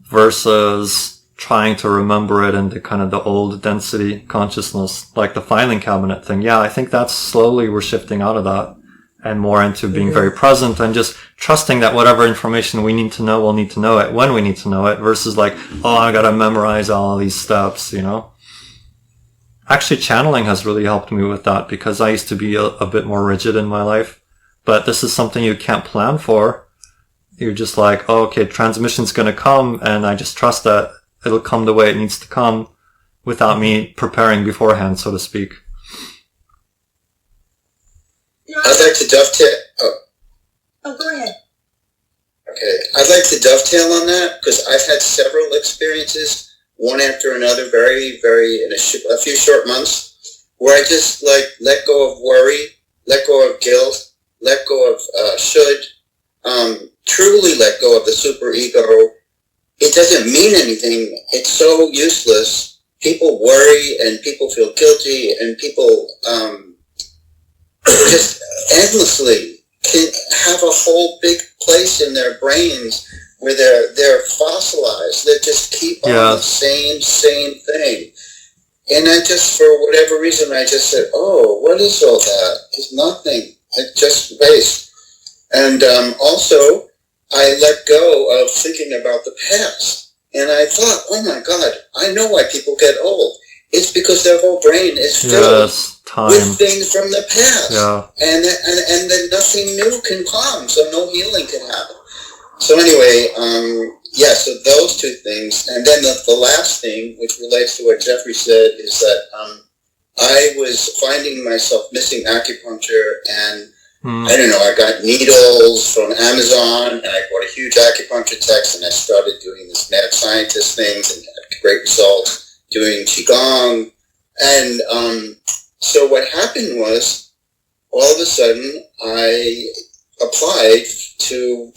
Speaker 1: versus trying to remember it into kind of the old density consciousness, like the filing cabinet thing. Yeah, I think that's slowly we're shifting out of that and more into being very present and just trusting that whatever information we need to know, we'll need to know it when we need to know it, versus like, oh, I gotta memorize all these steps, Actually, channeling has really helped me with that, because I used to be a bit more rigid in my life. But this is something you can't plan for. You're just like, oh, okay, transmission's gonna come, and I just trust that it'll come the way it needs to come without me preparing beforehand, so to speak.
Speaker 6: I'd like to dovetail.
Speaker 4: Oh, go ahead.
Speaker 6: Okay, I'd like to dovetail on that, because I've had several experiences, one after another, very, very, in a few short months, where I just let go of worry, let go of guilt, let go of should, truly let go of the superego. It doesn't mean anything. It's so useless. People worry and people feel guilty and people just endlessly can have a whole big place in their brains where they're fossilized. They just keep on the same thing. And I just, for whatever reason, I just said, oh, what is all that? It's nothing. It's just waste. And also, I let go of thinking about the past. And I thought, oh my God, I know why people get old. It's because their whole brain is filled with things from the past.
Speaker 1: Yeah.
Speaker 6: And then nothing new can come, so no healing can happen. So anyway, so those two things. And then the last thing, which relates to what Jeffrey said, is that I was finding myself missing acupuncture, and I don't know, I got needles from Amazon, and I bought a huge acupuncture text, and I started doing this mad scientist things and had great results doing Qigong. And so what happened was, all of a sudden, I applied to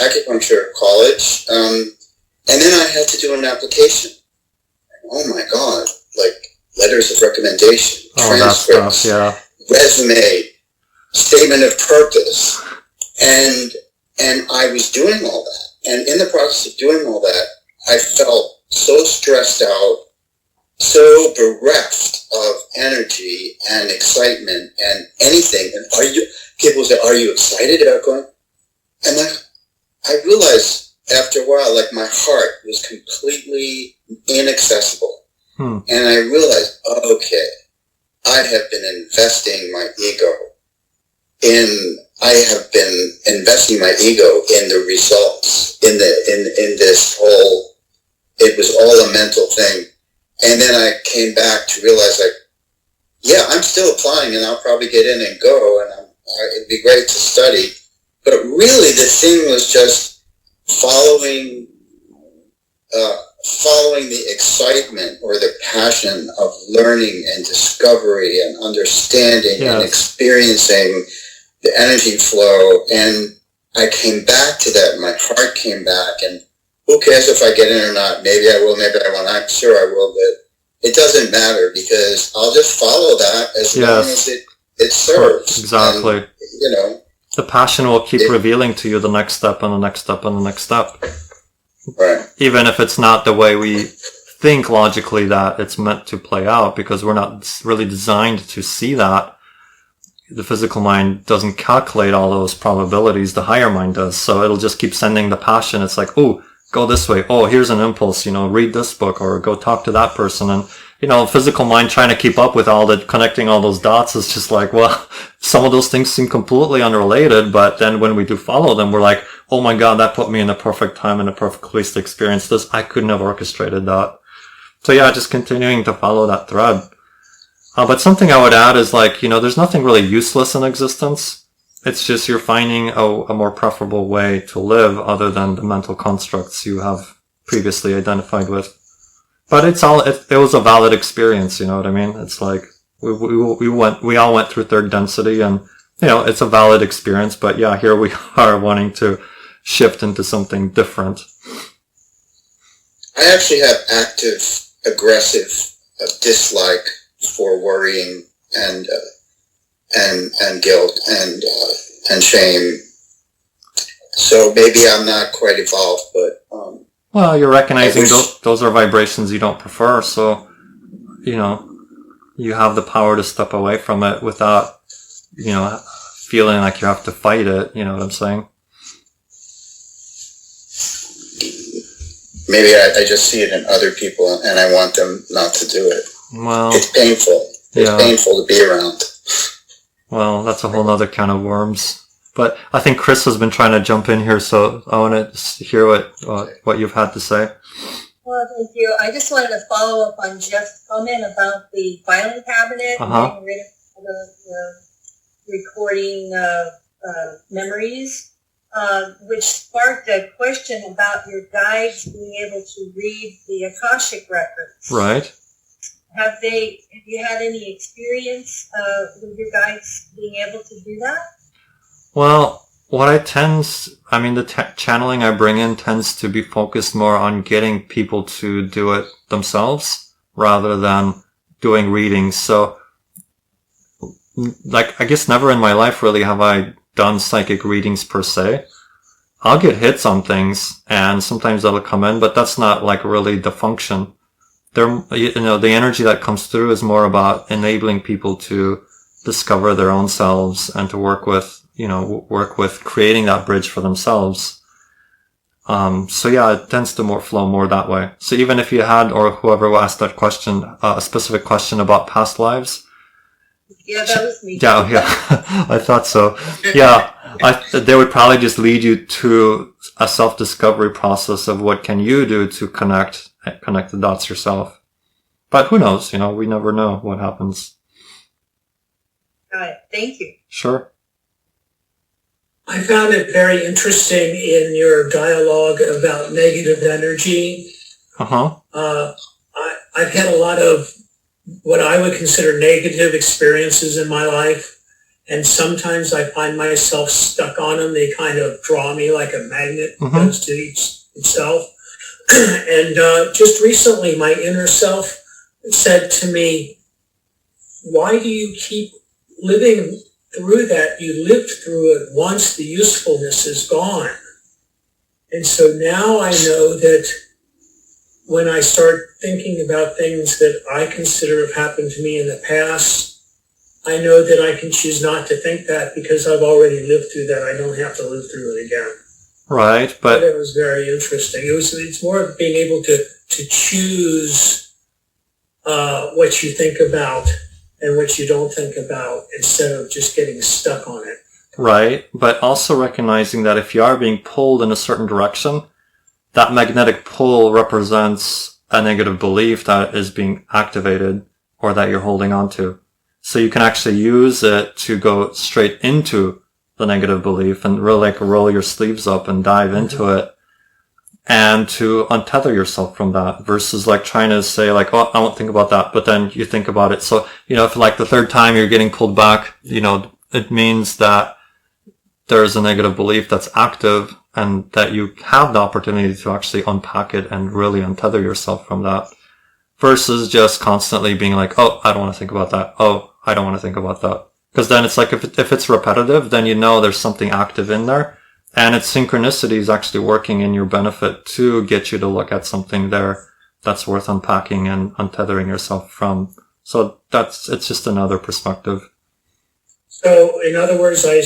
Speaker 6: acupuncture college, and then I had to do an application. Oh my God, like letters of recommendation, transcripts, resume, statement of purpose, and I was doing all that. And in the process of doing all that, I felt so stressed out, so bereft of energy and excitement and anything. And people say, are you excited about going? And then I realized after a while, like my heart was completely inaccessible. And I realized, okay, I have been investing my ego in the results, in this whole, it was all a mental thing. And then I came back to realize, like, yeah, I'm still applying, and I'll probably get in and go, and it'd be great to study. But really, the thing was just following the excitement or the passion of learning and discovery and understanding and experiencing the energy flow. And I came back to that. My heart came back, and who cares if I get in or not? Maybe I will, maybe I won't. I'm sure I will, but it doesn't matter because I'll just follow that as long as it serves.
Speaker 1: Exactly.
Speaker 6: And, you know,
Speaker 1: the passion will keep revealing to you the next step and the next step and the next step.
Speaker 6: Right.
Speaker 1: Even if it's not the way we think logically that it's meant to play out, because we're not really designed to see that. The physical mind doesn't calculate all those probabilities. The higher mind does. So it'll just keep sending the passion. It's like, oh, go this way. Oh, here's an impulse, read this book or go talk to that person. And, physical mind trying to keep up with connecting all those dots is just like, well, some of those things seem completely unrelated. But then when we do follow them, we're like, oh my God, that put me in the perfect time and a perfect place to experience this. I couldn't have orchestrated that. So yeah, just continuing to follow that thread. But something I would add is like, there's nothing really useless in existence. It's just you're finding a more preferable way to live other than the mental constructs you have previously identified with. But it was a valid experience, you know what I mean? It's like, we all went through third density and, it's a valid experience, but yeah, here we are wanting to shift into something different.
Speaker 6: I actually have active, aggressive dislike for worrying and guilt and shame. So maybe I'm not quite evolved, but
Speaker 1: well, you're recognizing those are vibrations you don't prefer, so you have the power to step away from it without feeling like you have to fight it. You know what I'm saying?
Speaker 6: Maybe I just see it in other people and I want them not to do it.
Speaker 1: Well,
Speaker 6: it's painful. It's painful to be around.
Speaker 1: Well, that's a whole other can of worms. But I think Chris has been trying to jump in here, so I want to hear what you've had to say.
Speaker 4: Well, thank you. I just wanted to follow up on Jeff's comment about the filing cabinet and getting rid of the recording memories, which sparked a question about your guides being able to read the Akashic records.
Speaker 1: Right.
Speaker 4: Have you had any experience with your guides being able to do that?
Speaker 1: Well, the channeling I bring in tends to be focused more on getting people to do it themselves rather than doing readings. So, I guess never in my life really have I done psychic readings per se. I'll get hits on things and sometimes that'll come in, but that's not really the function. The energy that comes through is more about enabling people to discover their own selves and to work with creating that bridge for themselves. So yeah, it tends to flow more that way. So even if you had, or whoever asked that question, a specific question about past lives.
Speaker 4: Yeah, that was me.
Speaker 1: Yeah, I thought so. Yeah, they would probably just lead you to a self-discovery process of what can you do to connect the dots yourself. But who knows, we never know what happens.
Speaker 4: All right, thank you.
Speaker 1: Sure.
Speaker 7: I found it very interesting in your dialogue about negative energy. I've had a lot of what I would consider negative experiences in my life, and sometimes I find myself stuck on them. They kind of draw me like a magnet does to itself. And just recently, my inner self said to me, why do you keep living through that? You lived through it once, the usefulness is gone. And so now I know that when I start thinking about things that I consider have happened to me in the past, I know that I can choose not to think that because I've already lived through that. I don't have to live through it again.
Speaker 1: Right, but
Speaker 7: it was very interesting. It's more of being able to choose what you think about and what you don't think about instead of just getting stuck on it.
Speaker 1: Right, but also recognizing that if you are being pulled in a certain direction, that magnetic pull represents a negative belief that is being activated or that you're holding on to. So you can actually use it to go straight into the negative belief and really like roll your sleeves up and dive into it and to untether yourself from that versus like trying to say like, oh, I won't think about that. But then you think about it. So, if like the third time you're getting pulled back, it means that there's a negative belief that's active and that you have the opportunity to actually unpack it and really untether yourself from that versus just constantly being like, oh, I don't want to think about that. Oh, I don't want to think about that. Because then it's like if it's repetitive, then there's something active in there. And its synchronicity is actually working in your benefit to get you to look at something there that's worth unpacking and untethering yourself from. So it's just another perspective.
Speaker 7: So in other words, I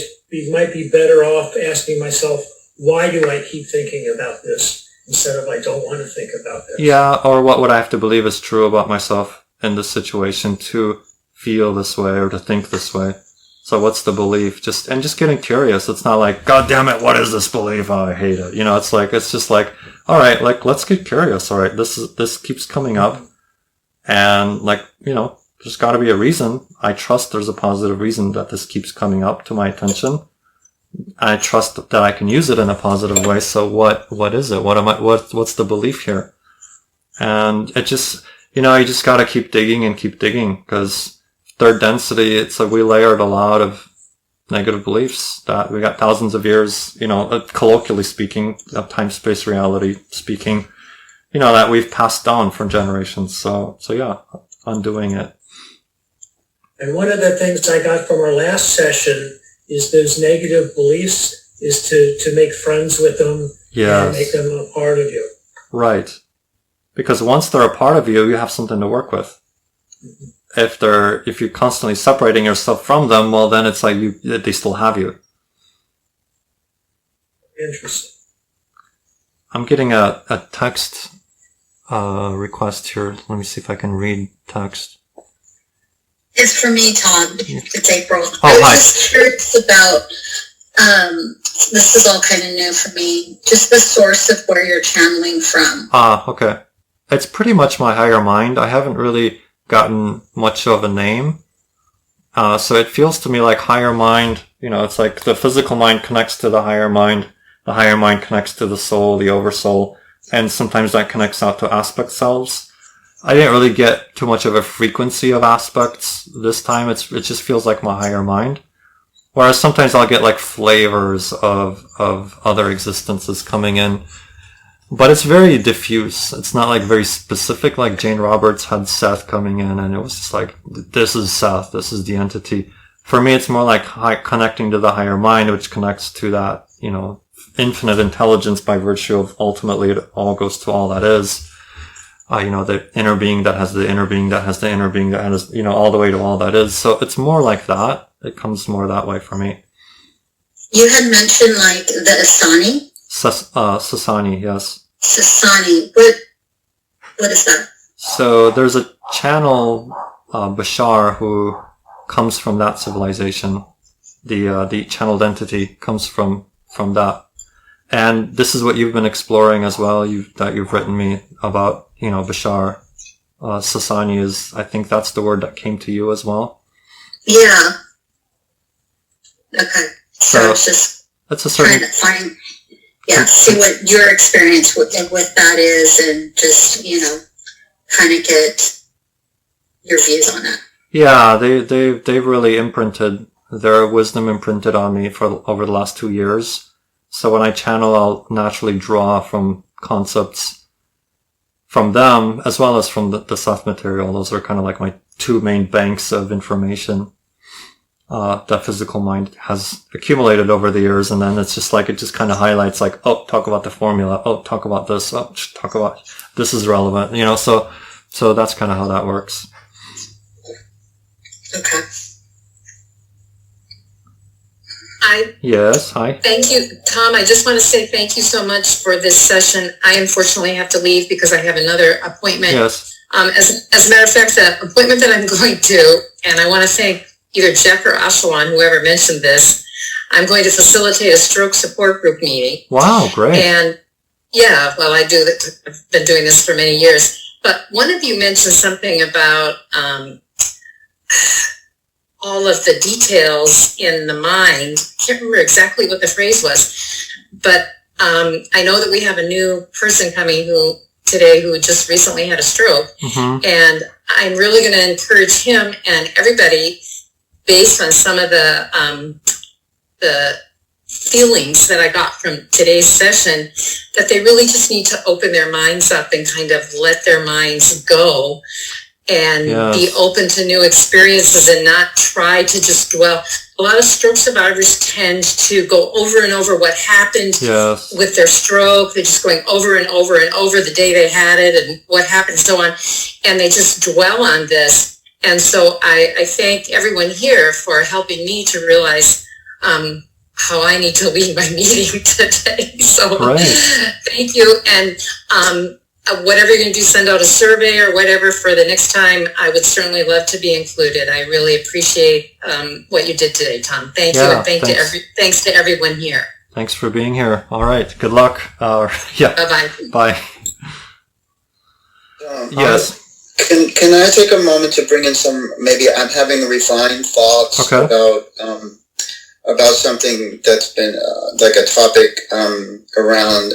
Speaker 7: might be better off asking myself, why do I keep thinking about this instead of I don't want to think about this?
Speaker 1: Yeah, or what would I have to believe is true about myself in this situation to feel this way or to think this way? So what's the belief? Just getting curious. It's not like, God damn it, what is this belief? Oh, I hate it. It's just like, all right, like, let's get curious. All right, this keeps coming up. And like, there's gotta be a reason. I trust there's a positive reason that this keeps coming up to my attention. I trust that I can use it in a positive way. So what is it? What's the belief here? And it just, you just gotta keep digging because third density, it's like we layered a lot of negative beliefs that we got thousands of years, colloquially speaking, of time, space, reality speaking, that we've passed down from generations. So yeah, undoing it.
Speaker 7: And one of the things I got from our last session is those negative beliefs is to make friends with them and make them a part of you. Right.
Speaker 1: Because once they're a part of you, you have something to work with. Mm-hmm. If you're constantly separating yourself from them, well, then it's like they still have you.
Speaker 7: Interesting.
Speaker 1: I'm getting a text request here. Let me see if I can read text.
Speaker 5: It's for me, Tom. It's April.
Speaker 1: Oh,
Speaker 5: I was
Speaker 1: hi.
Speaker 5: just curious about, this is all kind of new for me, just the source of where you're channeling from.
Speaker 1: Okay. It's pretty much my higher mind. I haven't really gotten much of a name. So it feels to me like higher mind, it's like the physical mind connects to the higher mind connects to the soul, the oversoul, and sometimes that connects out to aspect selves. I didn't really get too much of a frequency of aspects this time. It just feels like my higher mind. Whereas sometimes I'll get like flavors of other existences coming in. But it's very diffuse. It's not like very specific. Like Jane Roberts had Seth coming in and it was just like, this is Seth. This is the entity. For me, it's more like connecting to the higher mind, which connects to that, infinite intelligence by virtue of ultimately it all goes to all that is. The inner being that has the inner being that has the inner being that has, all the way to all that is. So it's more like that. It comes more that way for me.
Speaker 5: You had mentioned like the Asani?
Speaker 1: Sasani, yes.
Speaker 5: Sasani. What is that?
Speaker 1: So there's a channel, Bashar, who comes from that civilization. The channeled entity comes from that. And this is what you've been exploring as well, that you've written me about, Bashar. Sasani is, I think that's the word that came to you as well.
Speaker 5: Yeah. Okay. So I was just trying to find, see what your experience with that is and just, kind of get your views on it.
Speaker 1: Yeah, they've really imprinted, their wisdom imprinted on me over the last 2 years. So when I channel, I'll naturally draw from concepts from them as well as from the Seth material. Those are kind of like my two main banks of information that physical mind has accumulated over the years. And then it's just like, it just kind of highlights like, oh, talk about the formula. Oh, talk about this. Oh, talk about this is relevant. So that's kind of how that works.
Speaker 5: Okay.
Speaker 1: Yes, hi.
Speaker 5: Thank you, Tom. I just want to say thank you so much for this session. I unfortunately have to leave because I have another appointment.
Speaker 1: Yes.
Speaker 5: As a matter of fact, the appointment that I'm going to, and I want to thank either Jeff or Ashawan, whoever mentioned this, I'm going to facilitate a stroke support group meeting.
Speaker 1: Wow, great.
Speaker 5: And yeah, well, I've been doing this for many years.
Speaker 8: But one of you mentioned something about all of the details in the mind. I can't remember exactly what the phrase was, but I know that we have a new person coming today who just recently had a stroke, and I'm really going to encourage him and everybody, based on some of the feelings that I got from today's session, that they really just need to open their minds up and kind of let their minds go and be open to new experiences and not try to just dwell. A lot of stroke survivors tend to go over and over what happened with their stroke. They're just going over and over and over the day they had it and what happened, so on. And they just dwell on this. And so I thank everyone here for helping me to realize how I need to lead my meeting today. So thank you. And whatever you're going to do, send out a survey or whatever for the next time. I would certainly love to be included. I really appreciate what you did today, Tom. Thank you, and thanks to everyone here.
Speaker 1: Thanks for being here. All right. Good luck.
Speaker 8: Bye-bye.
Speaker 1: Bye. Yes.
Speaker 6: Can I take a moment to bring in some, maybe I'm having refined thoughts about something that's been like a topic around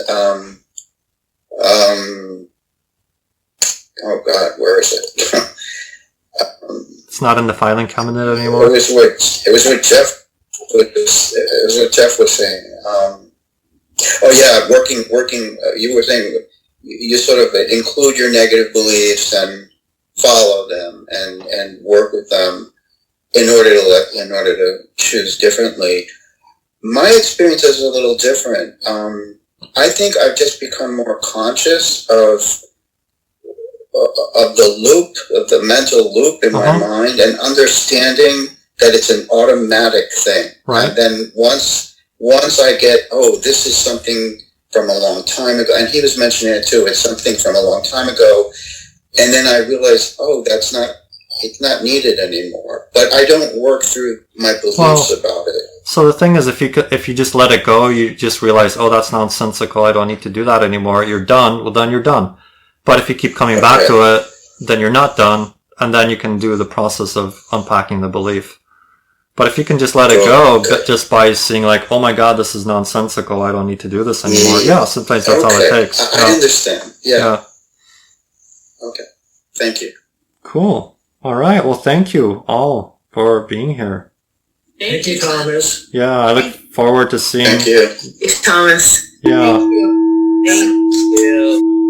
Speaker 6: oh God, where is it?
Speaker 1: It's not in the filing cabinet anymore.
Speaker 6: It was what Jeff was saying. Working. You were saying you sort of include your negative beliefs and follow them and work with them in order to choose differently. My experience is a little different. I think I've just become more conscious of the loop, of the mental loop in my mind, and understanding that it's an automatic thing.
Speaker 1: Right.
Speaker 6: And then once I get, this is something from a long time ago, and he was mentioning it too, it's something from a long time ago, and then I realized, it's not needed anymore. But I don't work through my beliefs about it.
Speaker 1: So the thing is, if you just let it go, you just realize, that's nonsensical, I don't need to do that anymore, you're done, well then you're done. But if you keep coming back to it, then you're not done, and then you can do the process of unpacking the belief. But if you can just let it go, just by seeing like, oh my God, this is nonsensical, I don't need to do this anymore. Yeah, sometimes that's all it takes.
Speaker 6: I understand. Yeah.
Speaker 1: Okay.
Speaker 6: Thank you.
Speaker 1: Cool. All right. Well, thank you all for being here.
Speaker 7: Thank you, Thomas.
Speaker 1: Yeah, I look forward to seeing.
Speaker 6: Thank you.
Speaker 2: Thanks, Thomas.
Speaker 1: Yeah.
Speaker 3: Thank you.